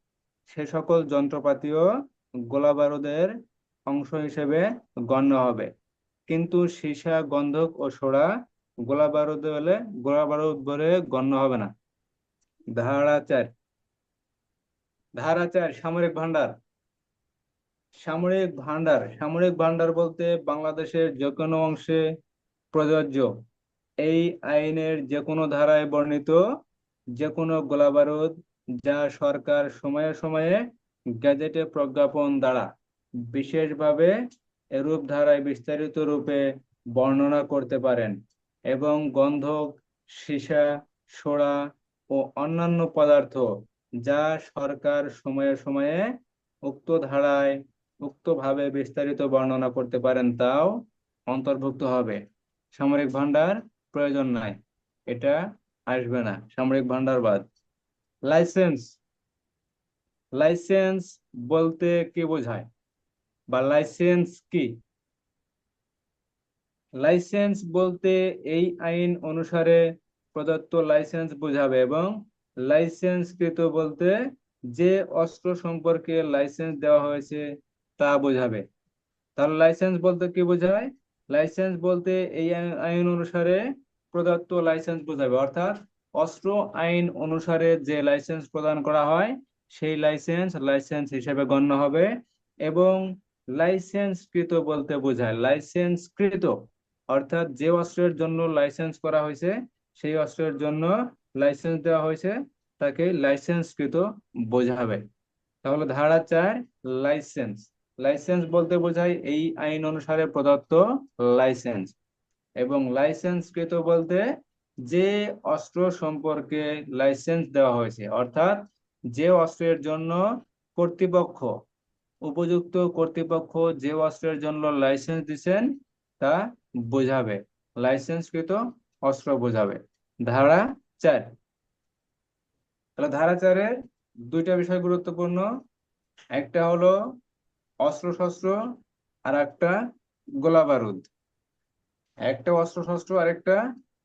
সে সকল যন্ত্রপাতিও গোলাবারুদের অংশ হিসেবে গণ্য হবে। কিন্তু সীসা, গন্ধক ও সোডা গোলাবারুদ বলে গণ্য হবে না। ধারা 4, সামরিক ভান্ডার। সামরিক ভান্ডার বলতে বাংলাদেশের যে কোনো অংশে প্রযোজ্য এই আইনের যে কোনো ধারায় বর্ণিত যে কোনো গোলাবারুদ, যা সরকার সময়ে সময়ে গেজেটে প্রজ্ঞাপন দ্বারা বিশেষভাবে এরূপ ধারায় বিস্তারিত রূপে বর্ণনা করতে পারেন, এবং গন্ধক, সীসা, সোডা ও অন্যান্য পদার্থ যা সরকার সময়ে সময়ে উক্ত ধারায় উক্তভাবে বিস্তারিত বর্ণনা করতে পারেন, তাও অন্তর্ভুক্ত হবে। সামরিক ভান্ডার প্রয়োজন নাই, এটা আসবে না, সামরিক ভান্ডার বাদ। লাইসেন্স বলতে কি বোঝায় বা লাইসেন্স কি? লাইসেন্স বলতে এই আইন অনুসারে প্রদত্ত লাইসেন্স বোঝাবে, এবং লাইসেন্সকৃত বলতে যে অস্ত্র সম্পর্কে লাইসেন্স দেওয়া হয়েছে তা বোঝাবে। তাহলে লাইসেন্স বলতে কি বোঝায়? লাইসেন্স বলতে এই আইন অনুসারে প্রদত্ত লাইসেন্স বোঝাবে, অর্থাৎ অস্ত্র আইন অনুসারে যে লাইসেন্স প্রদান করা হয় সেই লাইসেন্স হিসেবে গণ্য হবে। এবং লাইসেন্সকৃত বলতে বোঝায় লাইসেন্সকৃত, অর্থাৎ যে অস্ত্রের জন্য লাইসেন্স করা হয়েছে, সেই অস্ত্রের জন্য লাইসেন্স দেওয়া হয়েছে, তাকে লাইসেন্সকৃত বোঝাবে। তাহলে ধারা 4, লাইসেন্স। লাইসেন্স বলতে বোঝায় এই আইন অনুসারে প্রদত্ত লাইসেন্স, এবং লাইসেন্সকৃত বলতে যে অস্ত্র সম্পর্কে লাইসেন্স দেওয়া হয়েছে, অর্থাৎ যে অস্ত্রের জন্য উপযুক্ত কর্তৃপক্ষ যে অস্ত্রের জন্য লাইসেন্স দিচ্ছেন তা বোঝাবে, লাইসেন্সকৃত অস্ত্র বোঝাবে। ধারা 4। তাহলে ধারা 4-এর দুইটা বিষয় গুরুত্বপূর্ণ, একটা হলো অস্ত্র শস্ত্র আর একটা গোলা বারুদ। একটা অস্ত্রশস্ত্র আরেকটা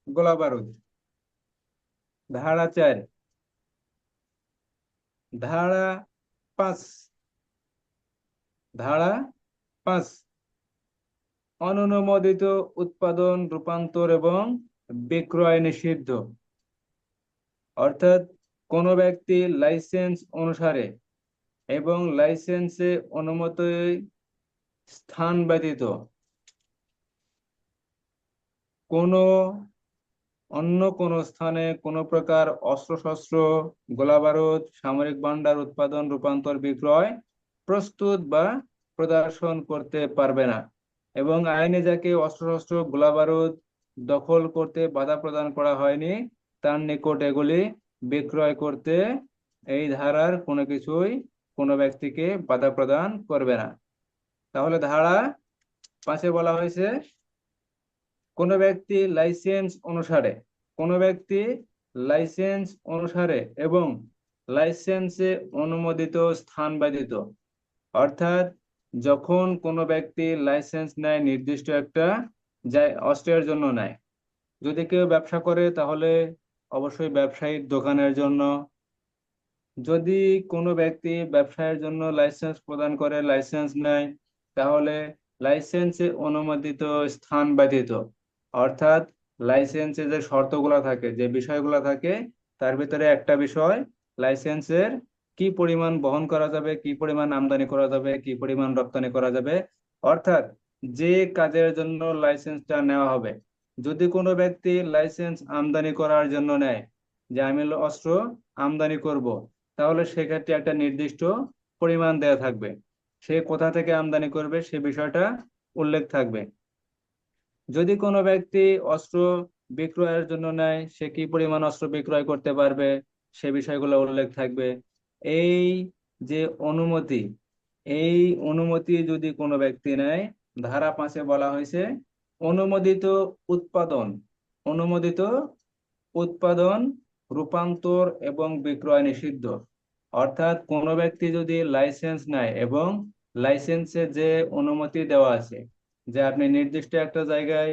গোলা বারুদ। ধারা 4, ধারা 5, ধারা 5, অননুমোদিত উৎপাদন, রূপান্তর এবং বিক্রয় নিষিদ্ধ। অর্থাৎ কোনো ব্যক্তি লাইসেন্স অনুসারে এবং লাইসেন্সে অনুমত স্থান ব্যতীত কোনো অন্য কোনো স্থানে কোনো প্রকার অস্ত্রশস্ত্র, গোলাবারুদ, সামরিক ভান্ডার উৎপাদন, রূপান্তর, বিক্রয়, প্রস্তুত বা প্রদর্শন করতে পারবে না। এবং আইনে যাকে অস্ত্রশস্ত্র, গোলাবারুদ দখল করতে বাধা প্রদান করা হয়নি তার নিকট এগুলি বিক্রয় করতে এই ধারার কোনো কিছুই কোনো ব্যক্তিকে বাধা প্রদান করবে না। তাহলে ধারা 5-এ বলা হয়েছে কোনো ব্যক্তি লাইসেন্স অনুসারে এবং লাইসেন্সে অনুমোদিত স্থান ব্যতীত, অর্থাৎ যখন কোনো ব্যক্তি লাইসেন্স নেয় নির্দিষ্ট একটা অস্ত্রের জন্য নেয়। যদি কেউ ব্যবসা করে তাহলে অবশ্যই ব্যবসায়িক দোকানের জন্য। যদি কোনো ব্যক্তি ব্যবসায়ের জন্য লাইসেন্স প্রদান করে, লাইসেন্স নেয়, তাহলে লাইসেন্সে অনুমোদিত স্থান ব্যতীত, অর্থাৎ লাইসেন্সে যে শর্তগুলো থাকে, যে বিষয়গুলো থাকে, তার ভিতরে একটা বিষয় লাইসেন্সের কি পরিমাণ বহন করা যাবে, কি পরিমাণ আমদানি করা যাবে, কি পরিমাণ রপ্তানি করা যাবে, অর্থাৎ যে কাজের জন্য লাইসেন্সটা নেওয়া হবে। যদি কোনো ব্যক্তি লাইসেন্স আমদানি করার জন্য নেয়, যে আমি অস্ত্র আমদানি করব, তাহলে সেক্ষেত্রে একটা নির্দিষ্ট পরিমাণ দেয়া থাকবে। সে কোথা থেকে আমদানি করবে সে বিষয়টা উল্লেখ থাকবে। যদি কোনো ব্যক্তি অস্ত্র বিক্রয়ের জন্য নেয়, সে কি পরিমাণ অস্ত্র বিক্রয় করতে পারবে সে বিষয়গুলো উল্লেখ থাকবে। এই যে অনুমতি, এই অনুমতি যদি কোনো ব্যক্তি নেয়, ধারা 5-এ বলা হয়েছে অনুমোদিত উৎপাদন, অনুমোদিত উৎপাদন, রূপান্তর এবং বিক্রয় নিষিদ্ধ। অর্থাৎ কোনো ব্যক্তি যদি লাইসেন্স নেয় এবং লাইসেন্সে যে অনুমতি দেওয়া আছে যে আপনি নির্দিষ্ট একটা জায়গায়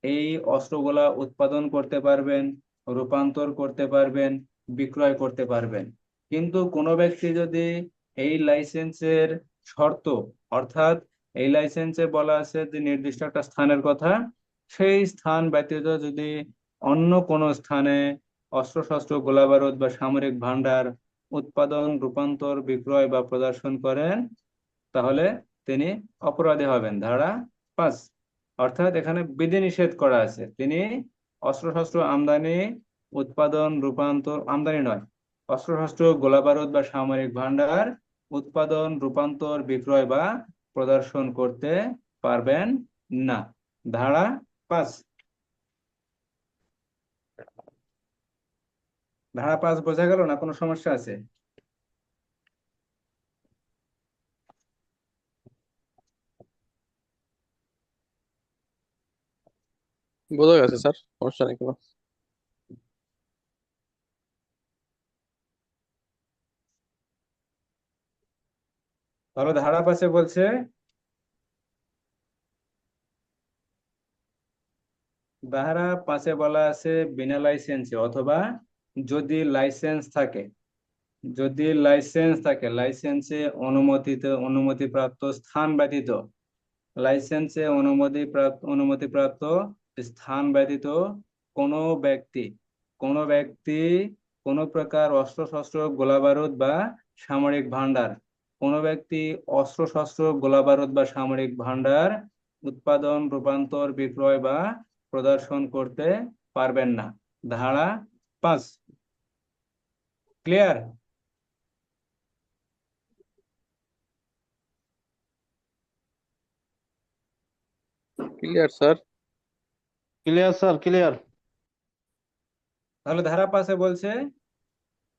এই অস্ত্রগুলা উৎপাদন করতে পারবেন, রূপান্তর করতে পারবেন, বিক্রয় করতে পারবেন, কিন্তু কোনো ব্যক্তি যদি এই লাইসেন্সের শর্ত, অর্থাৎ এই লাইসেন্সে বলা আছে যে নির্দিষ্ট একটা স্থানের কথা, সেই স্থান ব্যতীত যদি অন্য কোনো স্থানে অস্ত্রশস্ত্র, গোলাবারুদ বা সামরিক ভান্ডার উৎপাদন, রূপান্তর, বিক্রয় বা প্রদর্শন করেন, তাহলে তিনি অপরাধী হবেন। ধারা 5, অর্থাৎ এখানে বিধিনিষেধ করা আছে। তিনি অস্ত্রশস্ত্র আমদানি, উৎপাদন, রূপান্তর, আমদানি নয়, অস্ত্রশস্ত্র, গোলাবারুদ বা সামরিক ভান্ডার উৎপাদন, রূপান্তর, বিক্রয় বা প্রদর্শন করতে পারবেন না। ধারা 5। ধারা 5 বোঝা গেল না? কোনো সমস্যা আছে?
বোঝা গেছে স্যার, সমস্যা নেই কোনো।
তাহলে ধারা 5-এ বলছে ধারা 5-এ বলা আছে বিনা লাইসেন্সে অথবা যদি লাইসেন্স থাকে, যদি লাইসেন্স থাকে, লাইসেন্সে অনুমতিপ্রাপ্ত স্থান ব্যতীত, লাইসেন্সে অনুমতিপ্রাপ্ত স্থান ব্যতীত কোনো ব্যক্তি কোনো ব্যক্তি কোনো প্রকার অস্ত্রশস্ত্র, গোলাবারুদ বা সামরিক ভান্ডার, কোনো ব্যক্তি অস্ত্রশস্ত্র, গোলাবারুদ বা সামরিক ভান্ডার উৎপাদন, রূপান্তর, বিক্রয় বা প্রদর্শন করতে পারবেন না। ধারা 5 clear?
Clear sir.
Clear sir, clear.
তাহলে ধারা 5-এ বলছে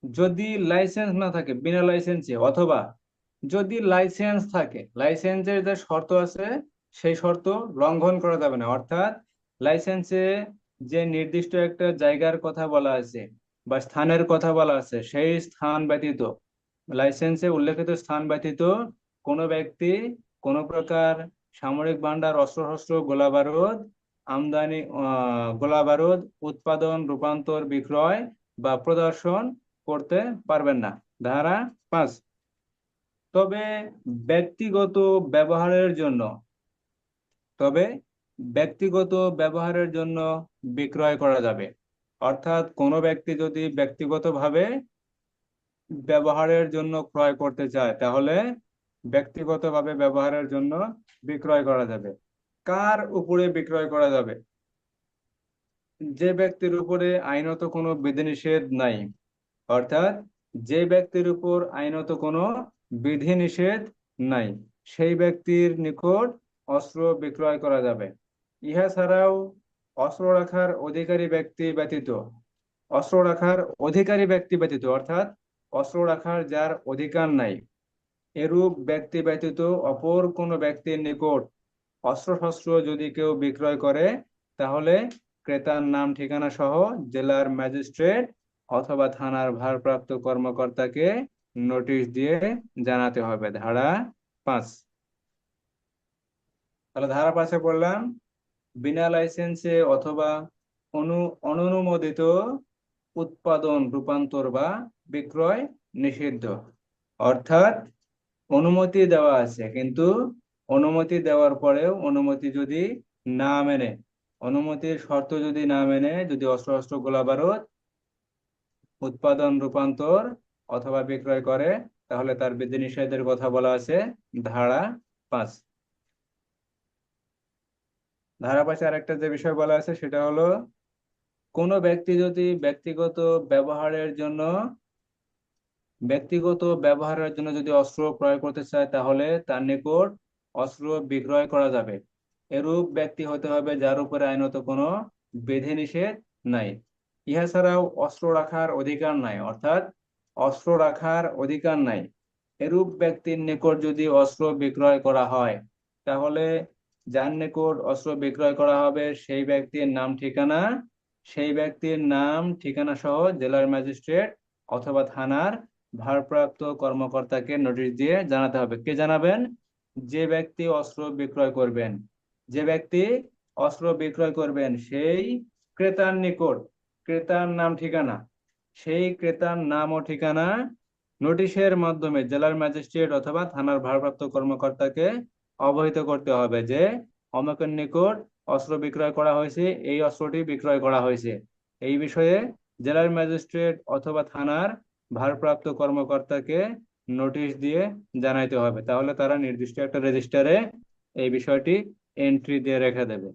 যদি লাইসেন্স না থাকে, বিনা লাইসেন্সে, অথবা যদি লাইসেন্স থাকে, লাইসেন্সের যে শর্ত আছে সেই শর্ত লঙ্ঘন করা যাবে না। অর্থাৎ লাইসেন্সে যে নির্দিষ্ট একটা জায়গার কথা বলা আছে বা স্থানের কথা বলা আছে, সেই স্থান ব্যতীত, লাইসেন্সে উল্লেখিত স্থান ব্যতীত কোনো ব্যক্তি কোনো প্রকার সামরিক ভান্ডার, অস্ত্রশস্ত্র, গোলাবারুদ আমদানি গোলা বারুদ উৎপাদন, রূপান্তর, বিক্রয় বা প্রদর্শন করতে পারবেন না। ধারা 5, তবে ব্যক্তিগত ব্যবহারের জন্য তবে ব্যক্তিগত ব্যবহারের জন্য বিক্রয় করা যাবে। অর্থাৎ কোনো ব্যক্তি যদি ব্যক্তিগতভাবে ব্যবহারের জন্য ক্রয় করতে চায় তাহলে ব্যক্তিগতভাবে ব্যবহারের জন্য বিক্রয় করা যাবে। কার উপরে বিক্রয় করা যাবে? যে ব্যক্তির উপরে আইনত কোনো বিধিনিষেধ নাই, অর্থাৎ যে ব্যক্তির উপর আইনত কোনো বিধিনিষেধ নাই সেই ব্যক্তির নিকট অস্ত্র বিক্রয় করা যাবে। ইহা ছাড়াও অস্ত্র রাখার অধিকারী ব্যক্তি ব্যতীত অর্থাৎ অস্ত্র রাখার যার অধিকার নাই এরূপ ব্যক্তি ব্যতীত অপর কোনো ব্যক্তির নিকট অস্ত্রশস্ত্র যদি কেউ বিক্রয় করে তাহলে ক্রেতার নাম ঠিকানা সহ জেলার ম্যাজিস্ট্রেট অথবা থানার ভারপ্রাপ্ত কর্মকর্তাকে নোটিশ দিয়ে জানাতে হবে। ধারা 5। তাহলে ধারা 5-এ বললাম বিনা লাইসেন্সে অথবা অননুমোদিত উৎপাদন, রূপান্তর বা বিক্রয় নিষিদ্ধ। অর্থাৎ অনুমতি দেওয়া আছে কিন্তু অনুমতি দেওয়ার পরেও অনুমতির শর্ত যদি না মেনে যদি অস্ত্র গোলা বারুদ উৎপাদন, রূপান্তর অথবা বিক্রয় করে তাহলে তার বিধিনিষেধের কথা বলা আছে ধারা 5। ধারা 5-এ আরেকটা যে বিষয় বলা আছে সেটা হলো কোনো ব্যক্তি যদি ব্যক্তিগত ব্যবহারের জন্য যদি অস্ত্র ক্রয় করতে চায় তাহলে তার নিকট অস্ত্র বিক্রয় করা যাবে। এরূপ ব্যক্তি হতে হবে যার উপরে আইনত কোনো বিধিনিষেধ নাই। ইহা ছাড়াও অস্ত্র রাখার অধিকার নাই, অর্থাৎ অস্ত্র রাখার অধিকার নাই এরূপ ব্যক্তির নিকট যদি অস্ত্র বিক্রয় করা হয় তাহলে যার নিকট অস্ত্র বিক্রয় করা হবে সেই ব্যক্তির নাম ঠিকানা সহ জেলার ম্যাজিস্ট্রেট অথবা থানার ভারপ্রাপ্ত কর্মকর্তাকে নোটিশ দিয়ে জানাতে হবে। কে জানাবেন? যে ব্যক্তি অস্ত্র বিক্রয় করবেন সেই ক্রেতার নিকট সেই ক্রেতার নাম ও ঠিকানা নোটিশের মাধ্যমে জেলার ম্যাজিস্ট্রেট অথবা থানার ভারপ্রাপ্ত কর্মকর্তাকে অবহিত করতে হবে যে অমুকের নিকট অস্ত্র বিক্রয় করা হয়েছে, এই অস্ত্রটি বিক্রয় করা হয়েছে। এই বিষয়ে জেলার ম্যাজিস্ট্রেট অথবা থানার ভারপ্রাপ্ত কর্মকর্তাকে নোটিশ দিয়ে জানাইতে হবে। তাহলে তারা নির্দিষ্ট একটা রেজিস্টারে এই বিষয়টি এন্ট্রি দিয়ে রেখে দেবে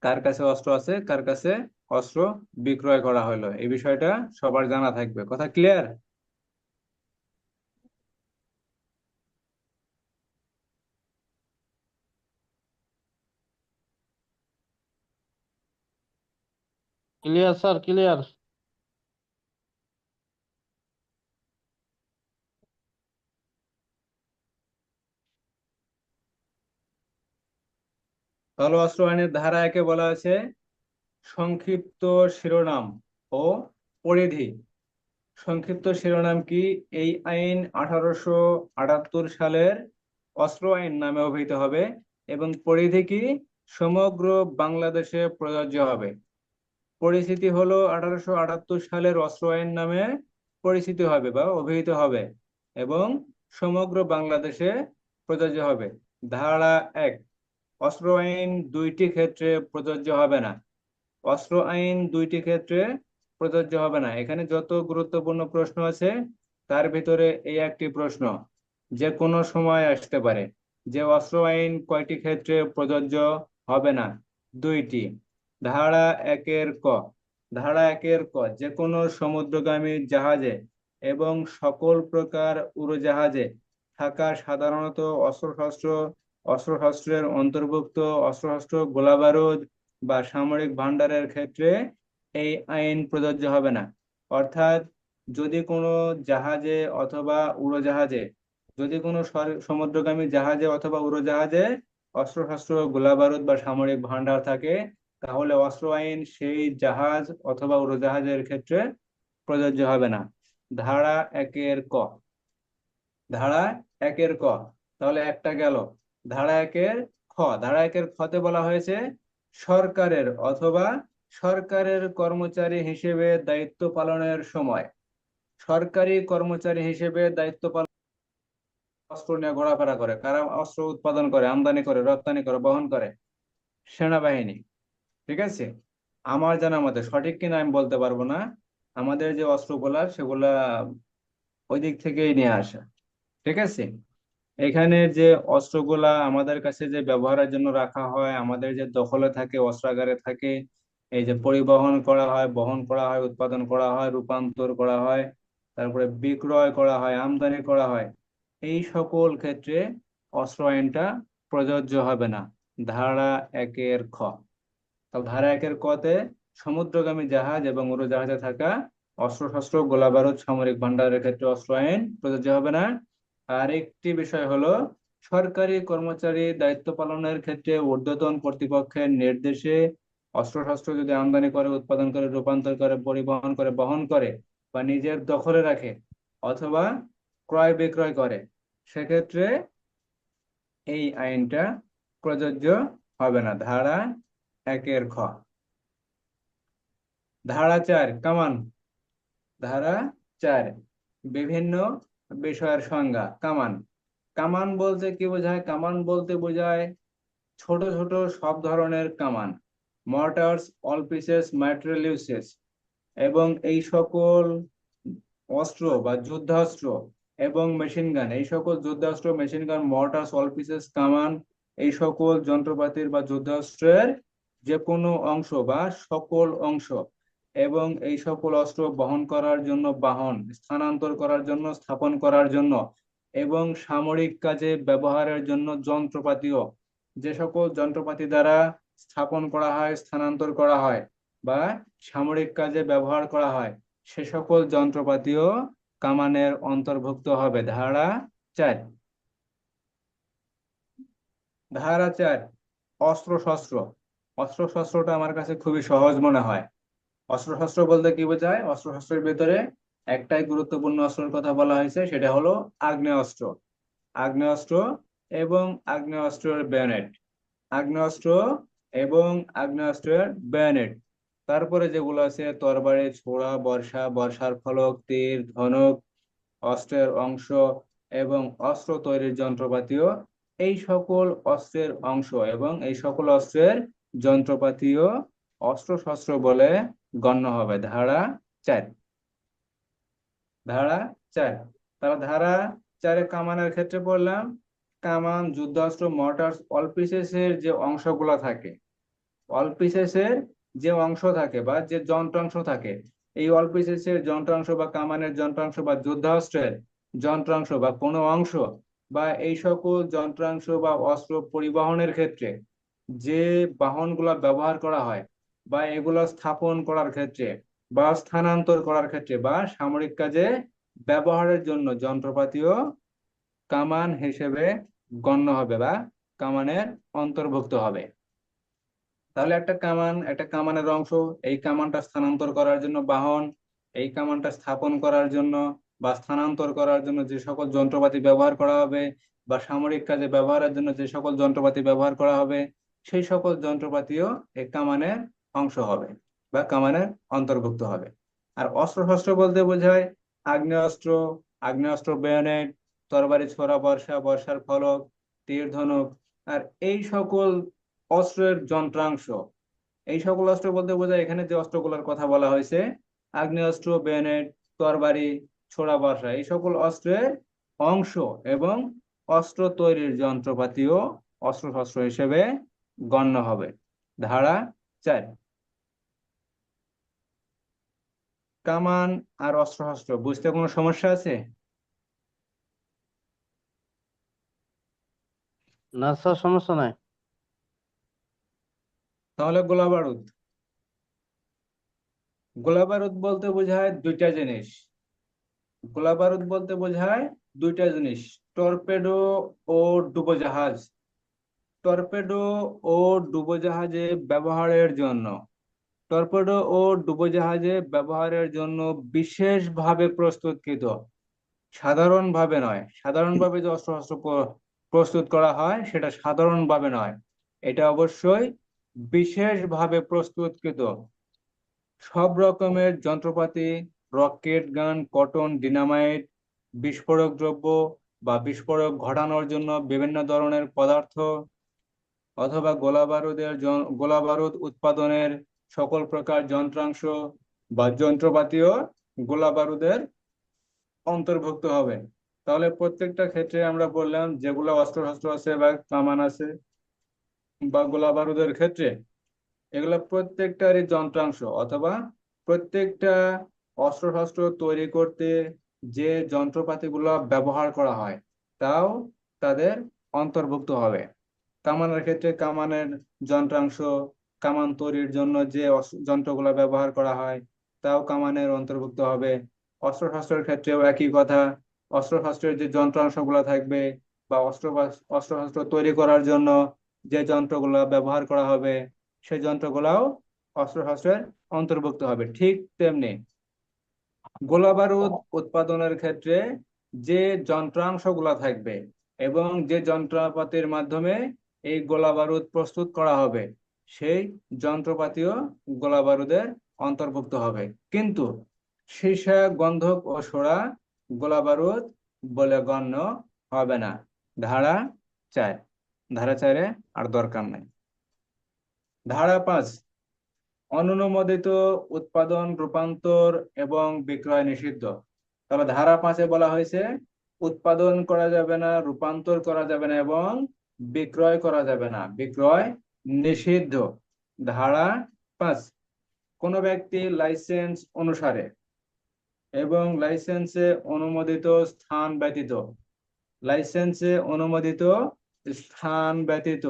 কার কাছে অস্ত্র আছে, কার কাছে অস্ত্র বিক্রয় করা হলো। এই বিষয়টা সবার জানা থাকবে। কথা ক্লিয়ার?
Clear sir, clear.
তাহলে অস্ত্র আইনের ধারা 1-এ বলা আছে সংক্ষিপ্ত শিরোনাম ও পরিধি। সংক্ষিপ্ত শিরোনাম কি? এই আইন 1878 সালের অস্ত্র আইন নামে অভিহিত হবে এবং পরিধি কি? সমগ্র বাংলাদেশে প্রযোজ্য হবে। পরিচিতি হলো 1878 সালের অস্ত্র আইন নামে পরিচিতি হবে বা অভিহিত হবে এবং সমগ্র বাংলাদেশে প্রযোজ্য হবে। ধারা 1, অস্ত্র আইন দুইটি ক্ষেত্রে প্রযোজ্য হবে না। অস্ত্র আইন দুইটি ক্ষেত্রে প্রযোজ্য হবে না। এখানে যত গুরুত্বপূর্ণ প্রশ্ন আছে তার ভিতরে এই একটি প্রশ্ন যে কোনো সময় আসতে পারে যে অস্ত্র আইন কয়টি ক্ষেত্রে প্রযোজ্য হবে না? দুইটি। ধারা 1-এর ক যে কোনো সমুদ্রগামী জাহাজে এবং সকল প্রকার উড়োজাহাজে থাকা সাধারণত অস্ত্রশস্ত্রের অন্তর্ভুক্ত অস্ত্রশস্ত্র, গোলাবারুদ বা সামরিক ভান্ডারের ক্ষেত্রে এই আইন প্রযোজ্য হবে না। অর্থাৎ যদি কোনো জাহাজে অথবা উড়োজাহাজে সমুদ্রগামী জাহাজে অথবা উড়োজাহাজে অস্ত্রশস্ত্র, গোলাবারুদ বা সামরিক ভান্ডার থাকে তাহলে অস্ত্র আইন সেই জাহাজ অথবা উড়োজাহাজের ক্ষেত্রে প্রযোজ্য হবে না। ধারা 1-এর ক তাহলে একটা গেল। ধারা 1-এর খ তে বলা হয়েছে সরকারের অথবা সরকারের কর্মচারী হিসেবে দায়িত্ব পালনের সময়, সরকারি কর্মচারী হিসেবে দায়িত্ব পালন অস্ত্র নিয়ে ঘোরাফেরা করে। কারা অস্ত্র উৎপাদন করে, আমদানি করে, রপ্তানি করে, বহন করে? সেনাবাহিনী। ঠিক আছে, আমার জানা মতে, সঠিক কিনা আমি বলতে পারবো না, আমাদের যে অস্ত্রগুলা সেগুলা ওই দিক থেকেই নিয়ে আসা। ঠিক আছে, এখানে যে অস্ত্রগুলা আমাদের কাছে যে ব্যবহারের জন্য রাখা হয়, আমাদের যে দখলে থাকে, অস্ত্রাগারে থাকে, এই যে পরিবহন করা হয়, বহন করা হয়, উৎপাদন করা হয়, রূপান্তর করা হয়, তারপরে বিক্রয় করা হয়, আমদানি করা হয়, এই সকল ক্ষেত্রে অস্ত্র আইনটা প্রযোজ্য হবে না। ধারা 1-এর খ। তাহলে ধারা 1-এর কতে সমুদ্রগামী জাহাজ এবং উড়োজাহাজে থাকা অস্ত্রশস্ত্র, গোলাবারুদ, সামরিক ভান্ডারের ক্ষেত্রে অস্ত্র আইন প্রযোজ্য হবে না। আর একটি বিষয় হলো, সরকারি কর্মচারী দায়িত্ব পালনের ক্ষেত্রে ঊর্ধ্বতন কর্তৃপক্ষের নির্দেশে অস্ত্রশস্ত্র যদি আমদানি করে, উৎপাদন করে, রূপান্তর করে, পরিবহন করে, বহন করে বা নিজের দখলে রাখে অথবা ক্রয় বিক্রয় করে, সেক্ষেত্রে এই আইনটা প্রযোজ্য হবে না। ধারা 1-এর খ। ধারা 4 কামান। ধারা 4 বিভিন্ন বিষয়ের সংজ্ঞা। কামান, কামান বলতে কি বোঝায়? কামান বলতে বোঝায় ছোট ছোট সব ধরনের কামান, মর্টার্স, অল পিসেস, ম্যাটেরিয়াল, এবং এই সকল অস্ত্র বা যুদ্ধাস্ত্র এবং মেশিন গান, এই সকল যুদ্ধাস্ত্র, machine gun, Mortars, all pieces, কামান, এই সকল যন্ত্রপাতির বা যুদ্ধাস্ত্রের যে কোনো অংশ বা সকল অংশ, এবং এই সকল অস্ত্র বহন করার জন্য বাহন, স্থানান্তর করার জন্য, স্থাপন করার জন্য এবং সামরিক কাজে ব্যবহারের জন্য যন্ত্রপাতিও, যে সকল যন্ত্রপাতি দ্বারা স্থাপন করা হয়, স্থানান্তর করা হয় বা সামরিক কাজে ব্যবহার করা হয়, সে সকল যন্ত্রপাতিও কামানের অন্তর্ভুক্ত হবে। ধারা 4। ধারা 4 অস্ত্রশস্ত্র। অস্ত্রশস্ত্রটা আমার কাছে খুবই সহজ মনে হয়। অস্ত্রশস্ত্র বলতে কি বোঝায়? অস্ত্রশস্ত্রের ভিতরে একটাই গুরুত্বপূর্ণ অস্ত্রের কথা বলা হয়েছে, সেটা হলো আগ্নেয়াস্ত্র। আগ্নেয়াস্ত্র এবং আগ্নেয়াস্ত্রের ব্যানেট, আগ্নেয়াস্ত্র এবং আগ্নেয়াস্ত্রের ব্যানেট। তারপরে যেগুলো আছে তরবারি, ছোড়া, বর্ষা, বর্ষার ফলক, তীর, ধনুক, অস্ত্রের অংশ এবং অস্ত্র তৈরির যন্ত্রপাতিও এই সকল অস্ত্রের অংশ এবং এই সকল অস্ত্রের যন্ত্রপাতিও অস্ত্রশস্ত্র বলে গণ্য হবে। ধারা 4। ধারা 4। তাহলে ধারা 4-এ কামানের ক্ষেত্রে বললাম, কামান, যুদ্ধাস্ত্র, মর্টার্স, অল পিসেসের যে অংশগুলো থাকে, অল পিসেসের যে অংশ থাকে বা যে যন্ত্রাংশ থাকে, এই অল পিসেসের যন্ত্রাংশ বা কামানের যন্ত্রাংশ বা যুদ্ধাস্ত্রের যন্ত্রাংশ বা কোনো অংশ বা এই সকল যন্ত্রাংশ বা অস্ত্র পরিবহনের ক্ষেত্রে যে বাহনগুলো ব্যবহার করা হয় বা এগুলো স্থাপন করার ক্ষেত্রে বা স্থানান্তর করার ক্ষেত্রে বা সামরিক কাজে ব্যবহারের জন্য যন্ত্রপাতিও কামান হিসেবে গণ্য হবে বা কামানের অন্তর্ভুক্ত হবে। তাহলে একটা কামান, একটা কামানের অংশ, এই কামানটা স্থানান্তর করার জন্য বাহন, এই কামানটা স্থাপন করার জন্য বা স্থানান্তর করার জন্য যে সকল যন্ত্রপাতি ব্যবহার করা হবে বা সামরিক কাজে ব্যবহারের জন্য যে সকল যন্ত্রপাতি ব্যবহার করা হবে, সেই সকল যন্ত্রপাতিও এই কামানের অংশ হবে বা কামানের অন্তর্ভুক্ত হবে। আর অস্ত্রশস্ত্র বলতে বোঝায় আগ্নেয়াস্ত্র, আগ্নেয়াস্ত্র বেয়নেট, তরবারি, ছোরা, বর্ষা, বর্ষার ফলক, তীর, ধনুক, আর এই সকল অস্ত্রের যন্ত্রাংশ। এই সকল অস্ত্র বলতে বোঝায় এখানে যে অস্ত্রগুলোর কথা বলা হয়েছে, আগ্নেয়াস্ত্র, বেনেট, তরবারি, ছোড়া, বর্ষা, এই সকল অস্ত্রের অংশ এবং অস্ত্র তৈরির যন্ত্রপাতিও অস্ত্রশস্ত্র হিসেবে গণ্য হবে। ধারা 4। কামান আর অস্ত্রশস্ত্র বুঝতে কোনো সমস্যা আছে?
না স্যার, সমস্যা নাই।
তাহলে গোলাবারুদ। গোলাবারুদ বলতে বোঝায় দুইটা জিনিস। গোলাবারুদ বলতে বোঝায় দুইটা জিনিস, টর্পেডো ও ডুবোজাহাজ। টর্পেডো ও ডুবোজাহাজে ব্যবহারের জন্য, টর্পেডো ও ডুবোজাহাজে ব্যবহারের জন্য বিশেষভাবে প্রস্তুতকৃত, সাধারণভাবে নয়। সাধারণভাবে যে অস্ত্রশস্ত্র প্রস্তুত করা হয় সেটা সাধারণভাবে নয়, এটা অবশ্যই বিশেষভাবে প্রস্তুতকৃত সব রকমের যন্ত্রপাতি, রকেট, গান, কটন, ডিনামাইট, বিস্ফোরক দ্রব্য বা বিস্ফোরক ঘটানোর জন্য বিভিন্ন ধরনের পদার্থ অথবা গোলা বারুদ উৎপাদনের সকল প্রকার যন্ত্রাংশ বা যন্ত্রপাতিও গোলা বারুদের অন্তর্ভুক্ত হবে। তাহলে প্রত্যেকটা ক্ষেত্রে আমরা বললাম যেগুলো অস্ত্র শস্ত্র আছে বা কামান আছে বা গোলা বারুদের ক্ষেত্রে এগুলো প্রত্যেকটারই যন্ত্রাংশ অথবা প্রত্যেকটা অস্ত্র শস্ত্র তৈরি করতে যে যন্ত্রপাতিগুলো ব্যবহার করা হয় তাও তাদের অন্তর্ভুক্ত হবে। কামানের ক্ষেত্রে কামানের যন্ত্রাংশ, কামান তৈরির জন্য যে যন্ত্রগুলো ব্যবহার করা হয় তাও কামানের অন্তর্ভুক্ত হবে। অস্ত্র শস্ত্রের ক্ষেত্রেও একই কথা, অস্ত্র শস্ত্রের যে যন্ত্রাংশগুলো থাকবে বা অস্ত্র শস্ত্র তৈরি করার জন্য যে যন্ত্রগুলো ব্যবহার করা হবে সেই যন্ত্রগুলাও অস্ত্র শস্ত্রের অন্তর্ভুক্ত হবে। ঠিক তেমনি গোলা বারুদ উৎপাদনের ক্ষেত্রে যে যন্ত্রাংশগুলো থাকবে এবং যে যন্ত্রপাতির মাধ্যমে এই গোলা বারুদ প্রস্তুত করা হবে সেই যন্ত্রপাতিও গোলা বারুদের অন্তর্ভুক্ত হবে। কিন্তু সীসা, গন্ধক ও সোরা গোলা বারুদ বলে গণ্য হবে না। ধারা 4, ধারা 4-এ আর দরকার নাই। ধারা 5, অনুমোদিত উৎপাদন, রূপান্তর এবং বিক্রয় নিষিদ্ধ। তাহলে ধারা 5-এ বলা হয়েছে উৎপাদন করা যাবে না, রূপান্তর করা যাবে না এবং বিক্রয় করা যাবে না, বিক্রয় নিষিদ্ধ। ধারা 5, কোনো ব্যক্তি লাইসেন্স অনুসারে এবং লাইসেন্সে অনুমোদিত স্থান ব্যতীত, লাইসেন্সে অনুমোদিত স্থান ব্যতীত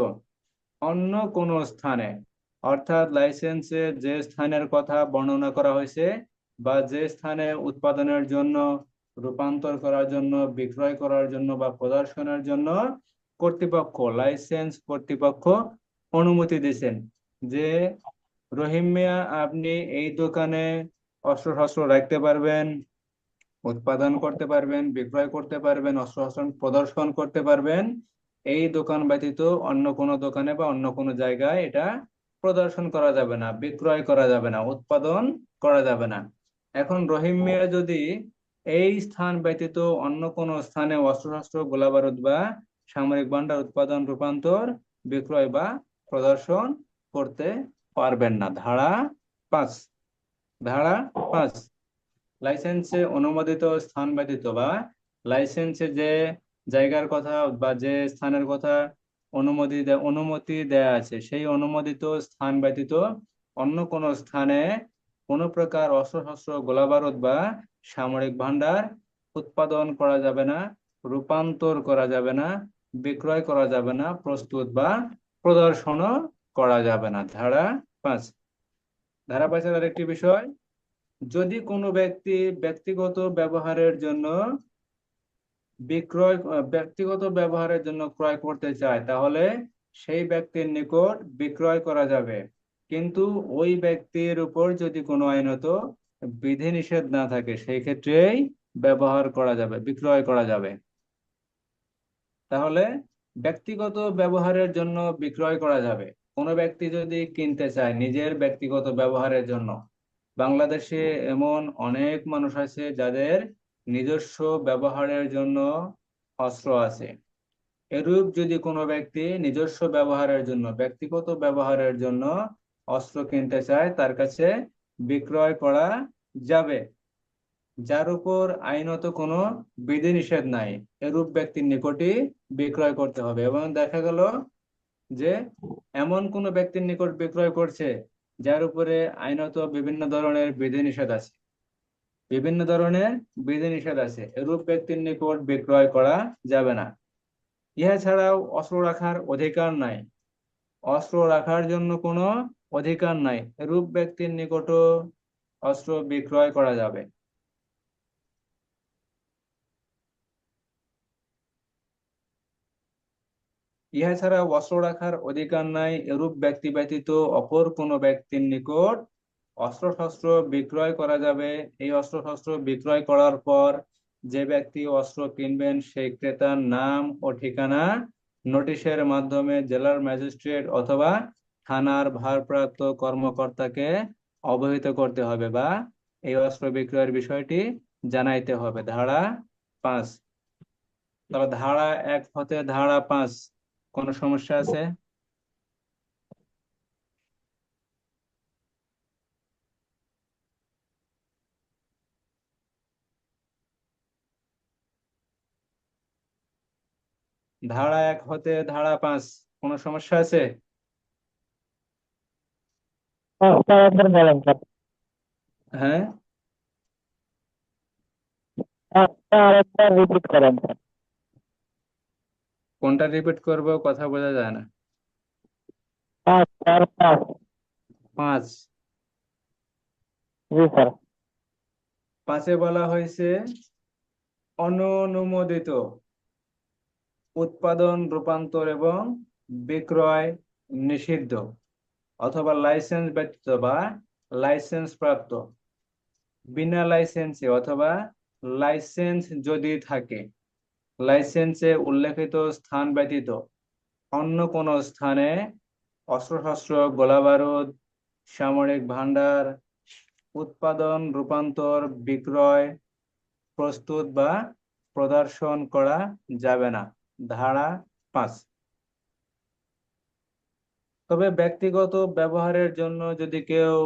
অন্য কোনো স্থানে, অর্থাৎ লাইসেন্সে যে স্থানের কথা বর্ণনা করা হয়েছে বা যে স্থানে উৎপাদনের জন্য, রূপান্তর করার জন্য, বিক্রয় করার জন্য বা প্রদর্শনের জন্য কর্তৃপক্ষ, লাইসেন্স কর্তৃপক্ষ অনুমতি দিয়েছেন যে রহিম মিয়া আপনি এই দোকানে অস্ত্র শস্ত্র রাখতে পারবেন, উৎপাদন করতে পারবেন, বিক্রয় করতে পারবেন, অস্ত্র শস্ত্র প্রদর্শন করতে পারবেন, এই দোকান ব্যতীত অন্য কোনো দোকানে বা অন্য কোনো জায়গায় এটা প্রদর্শন করা যাবে না, বিক্রয় করা যাবে না, উৎপাদন করা যাবে না। এখন রহিম মিয়া যদি এই স্থান ব্যতীত অন্য কোনো স্থানে অস্ত্রশস্ত্র, গোলাবারুদ বা সামরিক ভান্ডার উৎপাদন, রূপান্তর, বিক্রয় বা প্রদর্শন করতে পারবেন না। ধারা 5, ধারা 5, লাইসেন্সে অনুমোদিত স্থান ব্যতীত বা লাইসেন্সে যে জায়গার কথা বা যে স্থানের কথা অনুমতি দেয়া আছে সেই অনুমোদিত স্থান ব্যতীত অন্য কোনো স্থানে কোনো প্রকার অস্ত্রশস্ত্র, গোলাবারুদ বা সামরিক ভান্ডার উৎপাদন করা যাবে না, রূপান্তর করা যাবে না, বিক্রয় করা যাবে না, প্রস্তুত বা প্রদর্শনও করা যাবে না। ধারা 5। ধারা 5-এর আরেকটি বিষয়, যদি কোনো ব্যক্তি ব্যক্তিগত ব্যবহারের জন্য ক্রয় করতে চায় তাহলে সেই ব্যক্তির নিকট বিক্রয় করা যাবে, কিন্তু ওই ব্যক্তির উপর যদি কোনো আইনত বিধিনিষেধ না থাকে সেই ক্ষেত্রেই ব্যবহার করা যাবে, বিক্রয় করা যাবে। তাহলে ব্যক্তিগত ব্যবহারের জন্য বিক্রয় করা যাবে। কোনো ব্যক্তি যদি কিনতে চায় নিজের ব্যক্তিগত ব্যবহারের জন্য, বাংলাদেশে এমন অনেক মানুষ আছে যাদের নিজস্ব ব্যবহারের জন্য অস্ত্র আছে। এরূপ যদি কোনো ব্যক্তি নিজস্ব ব্যবহারের জন্য, ব্যক্তিগত ব্যবহারের জন্য অস্ত্র কিনতে চায় তার কাছে বিক্রয় করা যাবে, যার উপর আইনত কোনো বিধিনিষেধ নাই, এরূপ ব্যক্তির নিকটই বিক্রয় করতে হবে। এবং দেখা গেল যে এমন কোন ব্যক্তির নিকট বিক্রয় করছে যার উপরে আইনত বিভিন্ন ধরনের বিধিনিষেধ আছে, বিভিন্ন ধরনের বিধিনিষেধ আছে, এরূপ ব্যক্তির নিকট বিক্রয় করা যাবে না। ইহা ছাড়াও অস্ত্র রাখার অধিকার নাই, অস্ত্র রাখার জন্য কোনো অধিকার নাই, এরূপ ব্যক্তির নিকটও অস্ত্র বিক্রয় করা যাবে। ইহা ছাড়া অস্ত্র রাখার অধিকার নাই এরূপ ব্যক্তি ব্যতীত অপর কোনো ব্যক্তির নিকট অস্ত্র শস্ত্র বিক্রয় করা যাবে। এই অস্ত্র শস্ত্র বিক্রয় করার পর যে ব্যক্তি অস্ত্র কিনবেন সেই ক্রেতার নাম ও ঠিকানা নোটিশের মাধ্যমে জেলার ম্যাজিস্ট্রেট অথবা থানার ভারপ্রাপ্ত কর্মকর্তাকে অবহিত করতে হবে বা এই অস্ত্র বিক্রয়ের বিষয়টি জানাইতে হবে। ধারা 5। তবে ধারা 1 হতে ধারা 5 কোনো সমস্যা আছে? ধারা 1 হতে ধারা 5 কোনো সমস্যা আছে?
স্যার একবার বলেন স্যার।
হ্যাঁ,
আরেকবার রিপিট করেন স্যার।
কোনটা রিপিট করব কথা বোঝা যায় না।
5 স্যার 5।
5।
জি স্যার।
5-এ বলা হয়েছে অননুমোদিত উৎপাদন, রূপান্তর এবং বিক্রয় নিষিদ্ধ অথবা লাইসেন্স ব্যতীত বা লাইসেন্স প্রাপ্ত, বিনা লাইসেন্সে অথবা লাইসেন্স যদি থাকে, লাইসেন্সে উল্লেখিত স্থান ব্যতীত অন্য কোনো স্থানে অস্ত্রশস্ত্র, গোলাবারুদ, সামরিক ভান্ডার উৎপাদন, রূপান্তর, বিক্রয়, প্রস্তুত বা প্রদর্শন করা যাবে না। ধারা 5। তবে ব্যক্তিগত ব্যবহারের জন্য যদি কেউ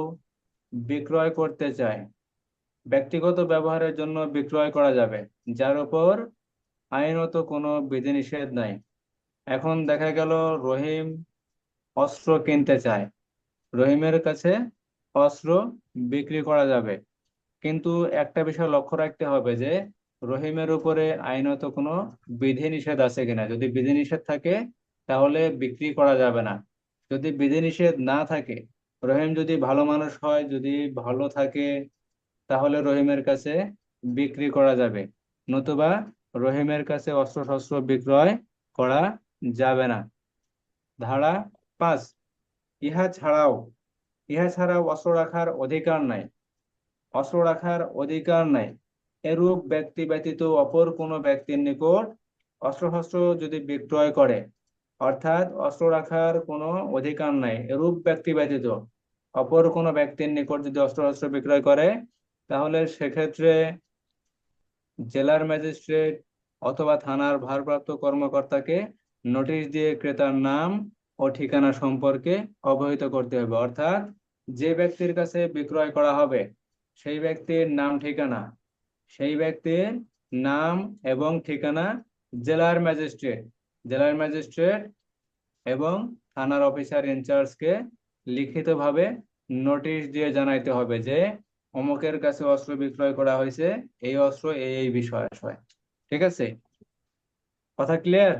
বিক্রয় করতে চায়, ব্যক্তিগত ব্যবহারের জন্য বিক্রয় করা যাবে, যার উপর আইনত কোনো বিধিনিষেধ নাই। এখন দেখা গেল রহিম অস্ত্র কিনতে চায়, রহিমের কাছে অস্ত্র বিক্রি করা যাবে, কিন্তু একটা বিষয় লক্ষ্য রাখতে হবে যে রহিমের উপরে আইনত কোনো বিধিনিষেধ আছে কিনা। যদি বিধিনিষেধ থাকে তাহলে বিক্রি করা যাবে না। যদি বিধিনিষেধ না থাকে, রহিম যদি ভালো মানুষ হয়, যদি ভালো থাকে, তাহলে রহিমের কাছে বিক্রি করা যাবে, নতুবা রহিমের কাছে অস্ত্রশস্ত্র বিক্রয় করা যাবে না। ধারা 5। ইহা ছাড়াও অস্ত্র রাখার অধিকার নাই, অস্ত্র রাখার অধিকার নাই এরূপ ব্যক্তি ব্যতীত অপর কোনো ব্যক্তির নিকট অস্ত্রশস্ত্র যদি বিক্রয় করে, অর্থাৎ অস্ত্র রাখার কোনো অধিকার নাই এরূপ ব্যক্তি ব্যতীত অপর কোনো ব্যক্তির নিকট যদি অস্ত্রশস্ত্র বিক্রয় করে, তাহলে সেক্ষেত্রে জেলার ম্যাজিস্ট্রেট অথবা থানার ভারপ্রাপ্ত কর্মকর্তাকে নোটিশ দিয়ে ক্রেতার নাম ও ঠিকানা সম্পর্কে অবহিত করতে হবে। অর্থাৎ যে ব্যক্তির কাছে বিক্রয় করা হবে সেই ব্যক্তির নাম ঠিকানা, সেই ব্যক্তির নাম এবং ঠিকানা জেলার ম্যাজিস্ট্রেট এবং থানার অফিসার ইনচার্জকে লিখিতভাবে নোটিশ দিয়ে জানাইতে হবে যে অমুকের কাছে অস্ত্র বিক্রয় করা হয়েছে, এই অস্ত্র এই বিষয় আশয়। ঠিক আছে, কথা ক্লিয়ার?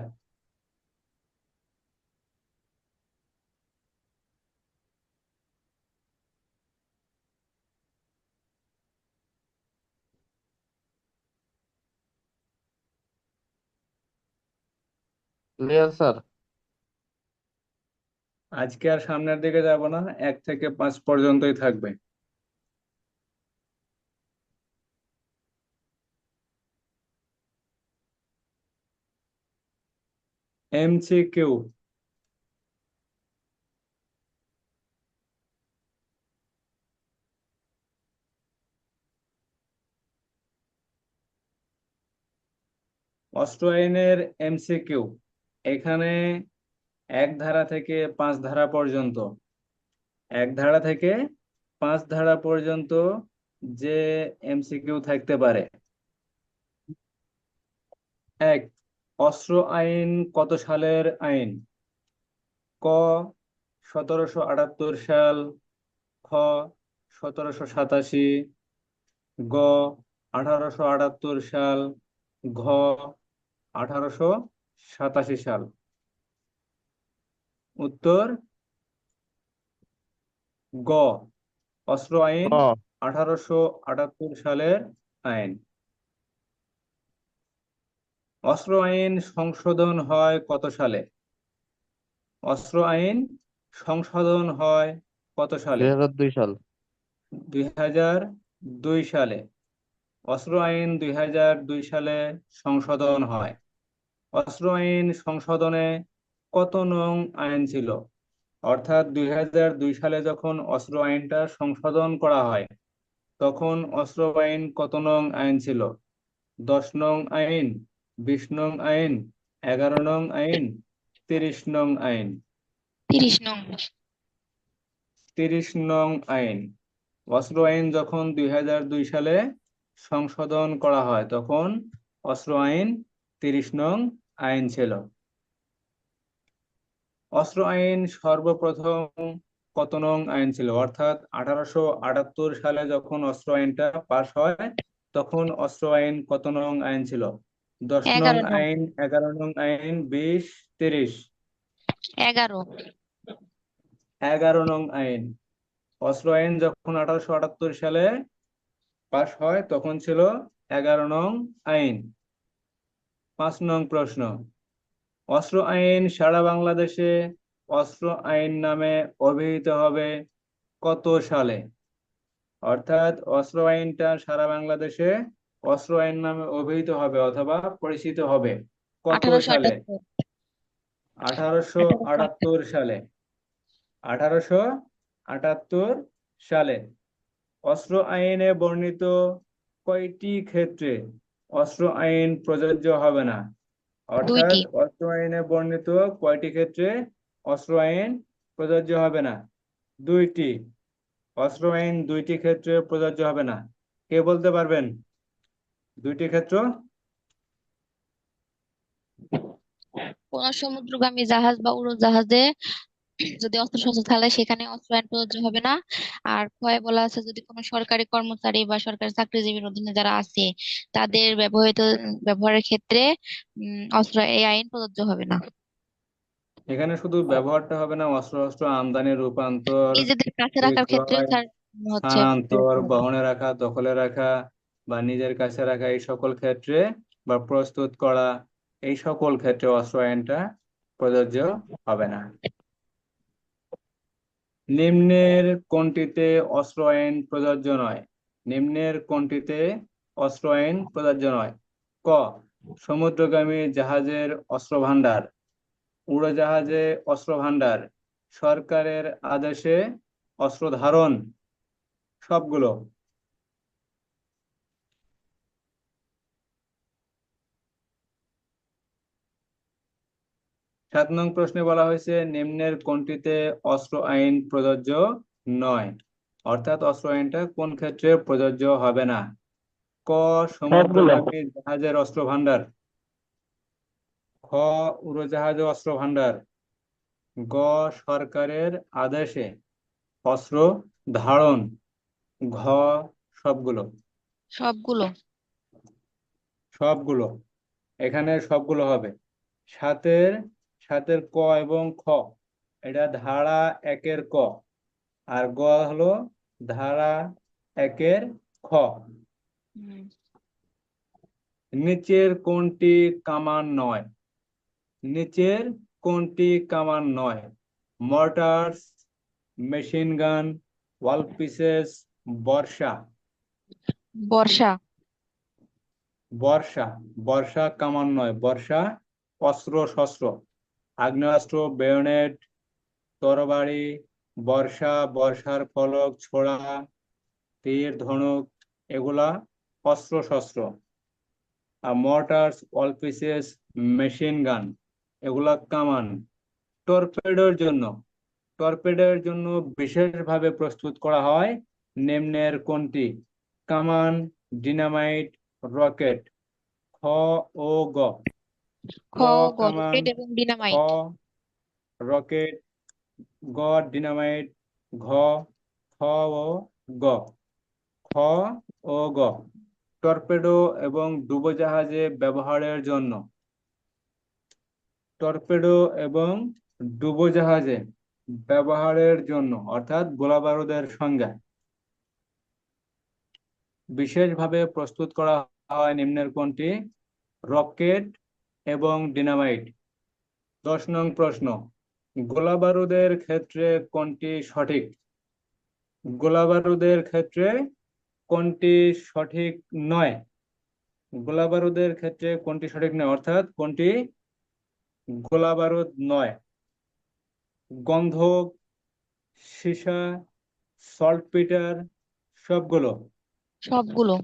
Clear sir?
আজকে আর সামনের দিকে যাব না, 1 থেকে 5 পর্যন্তই থাকবে। MCQ। অস্ত্র আইনের MCQ এখানে 1 ধারা থেকে 5 ধারা পর্যন্ত, 1 ধারা থেকে 5 ধারা পর্যন্ত যে MCQ থাকতে পারে। 1, অস্ত্র আইন কত সালের আইন? ক 1778 সাল, খ 1787, গ 1878 সাল, ঘ 1887 সাল। উত্তর গ, অস্ত্র আইন
ও
1878 সালের আইন। অস্ত্র আইন সংশোধন হয় কত সালে? অস্ত্র আইন সংশোধন হয় কত সালে?
2002 সাল।
2002 সালে অস্ত্র আইন 2002 সালে সংশোধন হয়। অস্ত্র আইন সংশোধনে কত নং আইন ছিল? অর্থাৎ 2002 সালে যখন অস্ত্র আইনটা সংশোধন করা হয়, তখন অস্ত্র আইন কত নং আইন ছিল? 10 নং আইন, 20 নং আইন, 11 নং আইন, 30 নং আইন?
30 নং।
30 নং আইন। অস্ত্র আইন যখন 2002 সালে সংশোধন করা হয়, তখন অস্ত্র আইন 30 নং আইন ছিল। অস্ত্র আইন সর্বপ্রথম কত নং আইন ছিল? অর্থাৎ 1878 সালে যখন অস্ত্র আইনটা পাশ হয়, তখন অস্ত্র আইন কত নং আইন ছিল? 10 নং
11 নং।
আইন, 11 নং আইন, 20, 30?
11।
11 নং আইন। অস্ত্র আইন যখন 1878 সালে পাশ হয়, তখন ছিল 11 নং আইন। 5 নং প্রশ্ন, অস্ত্র আইন সারা বাংলাদেশে অস্ত্র আইন নামে অভিহিত হবে কত সালে? অর্থাৎ অস্ত্র আইনটা সারা বাংলাদেশে অস্ত্র আইন নামে অভিহিত হবে অথবা পরিচিত হবে কত সালে?
1878।
1878 সালে। 1878 সালে। অস্ত্র আইনে বর্ণিত কয়টি ক্ষেত্রে অস্ত্র আইন প্রযোজ্য হবে না? অর্থাৎ
2টি।
অস্ত্র আইনে বর্ণিত কয়টি ক্ষেত্রে অস্ত্র আইন প্রযোজ্য হবে না? 2টি। অস্ত্র আইন 2টি ক্ষেত্রে প্রযোজ্য হবে না। কে বলতে পারবেন 2টি ক্ষেত্র?
কোন সমুদ্রগামী জাহাজ বা উড়োজাহাজে যদি অস্ত্রশস্ত্র থাকে সেখানে অস্ত্র আইন প্রযোজ্য হবে না। আর ক্ষয় বলা আছে যদি কোনো সরকারি কর্মচারী বা সরকারি চাকরিজীবীর অধীনে যারা আছে তাদের ব্যবহারের ক্ষেত্রে অস্ত্র এই আইন প্রযোজ্য হবে না।
এখানে শুধু ব্যবহারটা হবে না, অস্ত্র শস্ত্র আমদানি, রূপান্তর,
নিজেদের কাছে রাখার ক্ষেত্রে
বিক্রয়,
স্যার হচ্ছে
স্থানান্তর, বহনে রাখা, দখলে রাখা বা নিজের কাছে রাখা, এই সকল ক্ষেত্রে বা প্রস্তুত করা, এই সকল ক্ষেত্রে অস্ত্র আইনটা প্রযোজ্য হবে না। নিম্নের কোনটিতে অস্ত্র আইন প্রযোজ্য নয়? নিম্নের কোনটিতে অস্ত্র আইন প্রযোজ্য নয়? ক, সমুদ্রগামী জাহাজের অস্ত্র ভান্ডার, উড়োজাহাজে অস্ত্র ভান্ডার, সরকারের আদেশে অস্ত্র ধারণ, সবগুলো? 7 নং প্রশ্নে বলা হয়েছে নিম্নের কোনটিতে অস্ত্র আইন প্রযোজ্য নয়, অর্থাৎ অস্ত্র আইনটা কোন ক্ষেত্রে প্রযোজ্য হবে না? ক,
সবগুলো।
সমুদ্রগামী জাহাজের অস্ত্র ভান্ডার, খ, উড়োজাহাজ ও অস্ত্র ভান্ডার, গ, সরকারের আদেশে অস্ত্র ধারণ, ঘ, সবগুলো?
সবগুলো।
সবগুলো। এখানে সবগুলো হবে। সাতের সাতের ক এবং খ, এটা ধারা 1-এর ক, আর গ হলো ধারা 1-এর খ।
হুম।
নিচের কোনটি কামান নয়? নিচের কোনটি কামান নয়? মর্টার্স, মেশিন গান, ওয়াল পিসেস, বর্ষা?
বর্ষা।
বর্ষা। বর্ষা কামান নয়, বর্ষা অস্ত্র শস্ত্র। আগ্নেয়াস্ত্র, বেয়োনেট, তরবারি, বর্ষা, বর্ষার ফলক, ছোড়া, তীর, ধনুক, এগুলা অস্ত্র শস্ত্র। আর Mortars, all pieces, machine gun, এগুলা কামান। টর্পেডোর জন্য বিশেষভাবে প্রস্তুত করা হয় নিম্নের কোনটি? কামান, ডিনামাইট, রকেট? খ ও গ।
খ
ক
ও গ,
কামান,
রকেট এবং
খ
ডিনামাইট।
রকেট, গ ডিনামাইট, ঘ, খ ও গ। খ ও গ। টর্পেডো এবং ডুবোজাহাজে ব্যবহারের জন্য। টর্পেডো এবং ডুবোজাহাজে ব্যবহারের জন্য অর্থাৎ গোলাবারুদের সংজ্ঞা। বিশেষভাবে প্রস্তুত করা হয় নিম্নের কোনটি? রকেট এবং ডিনামাইট। 10 নং প্রশ্ন, গোলাবারুদের ক্ষেত্রে কোনটি সঠিক? গোলাবারুদের ক্ষেত্রে কোনটি সঠিক নয়? গোলাবারুদের ক্ষেত্রে কোনটি সঠিক নয়, অর্থাৎ কোনটি গোলাবারুদ নয়? গন্ধক, সীসা, সল্টপিটার, সবগুলো।
সবগুলো।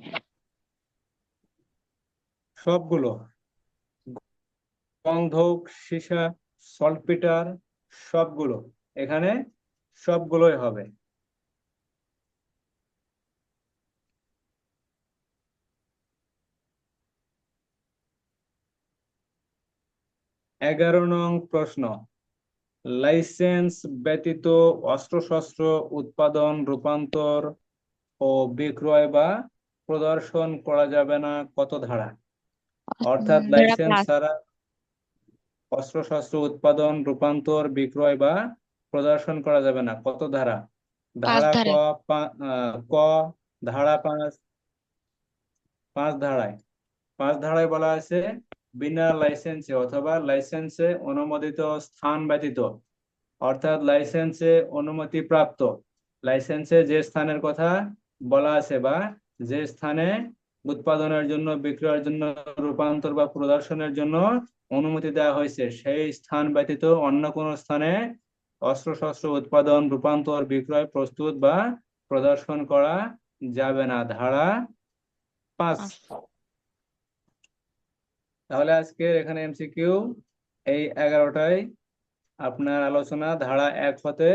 সবগুলো। গন্ধক, সীসা, সল্টপিটার, সবগুলো। এখানে সবগুলোই হবে। 11 নং প্রশ্ন, লাইসেন্স ব্যতীত অস্ত্রশস্ত্র উৎপাদন, রূপান্তর ও বিক্রয় বা প্রদর্শন করা যাবে না কত ধারা? অর্থাৎ
ধারা
লাইসেন্স
5।
ছাড়া অস্ত্রশস্ত্র উৎপাদন, রূপান্তর, বিক্রয় বা প্রদর্শন করা যাবে না কত ধারা?
5
ধারা ক,
ধারায়।
ক, ধারা 5। 5 ধারায়। 5 ধারায় বলা আছে বিনা লাইসেন্সে অথবা লাইসেন্সে অনুমোদিত স্থান ব্যতীত, অর্থাৎ লাইসেন্সে অনুমতি প্রাপ্ত, লাইসেন্সে যে স্থানের কথা বলা আছে বা যে স্থানে উৎপাদনের জন্য, বিক্রয়ের জন্য, রূপান্তর বা প্রদর্শনের জন্য অনুমতি দেওয়া হয়েছে সেই স্থান ব্যতীত অন্য কোনো স্থানে অস্ত্রশস্ত্র উৎপাদন, রূপান্তর, বিক্রয়, প্রস্তুত বা প্রদর্শন করা যাবে না। ধারা 5।
5।
তাহলে আজকের এখানে এমসিকিউ এই 11টাই আপনার আলোচনা, ধারা 1 হতে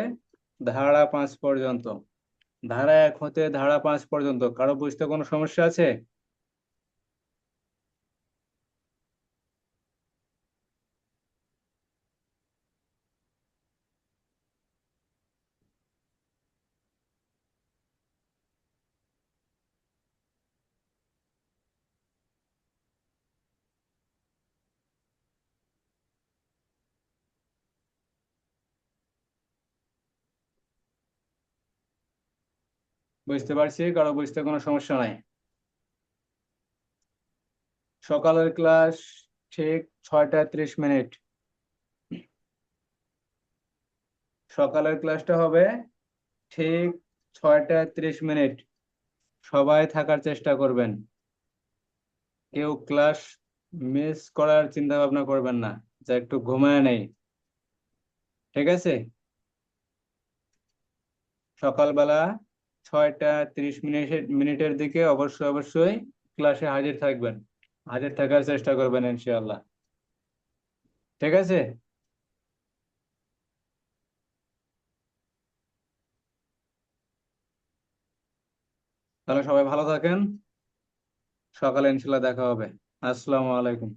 ধারা 5 পর্যন্ত। ধারা 1 হতে ধারা 5 পর্যন্ত কারো বুঝতে কোনো সমস্যা আছে? বুঝতে পারছি, কারো বুঝতে কোনো সমস্যা নাই। সকালের ক্লাস ঠিক 6টা 30 মিনিট। সকালের ক্লাসটা হবে ঠিক 6টা 30 মিনিট। সবাই থাকার চেষ্টা করবেন, কেউ ক্লাস মিস করার চিন্তা ভাবনা করবেন না, যা একটু ঘুমায় নেই। ঠিক আছে? সকালবেলা 6টা 30 মিনিটের দিকে অবশ্যই অবশ্যই ক্লাসে হাজির থাকবেন, হাজির থাকার চেষ্টা করবেন ইনশাআল্লাহ। ঠিক আছে? তাহলে সবাই ভালো থাকেন, সকালে ইনশাআল্লাহ দেখা হবে। আসসালামু আলাইকুম।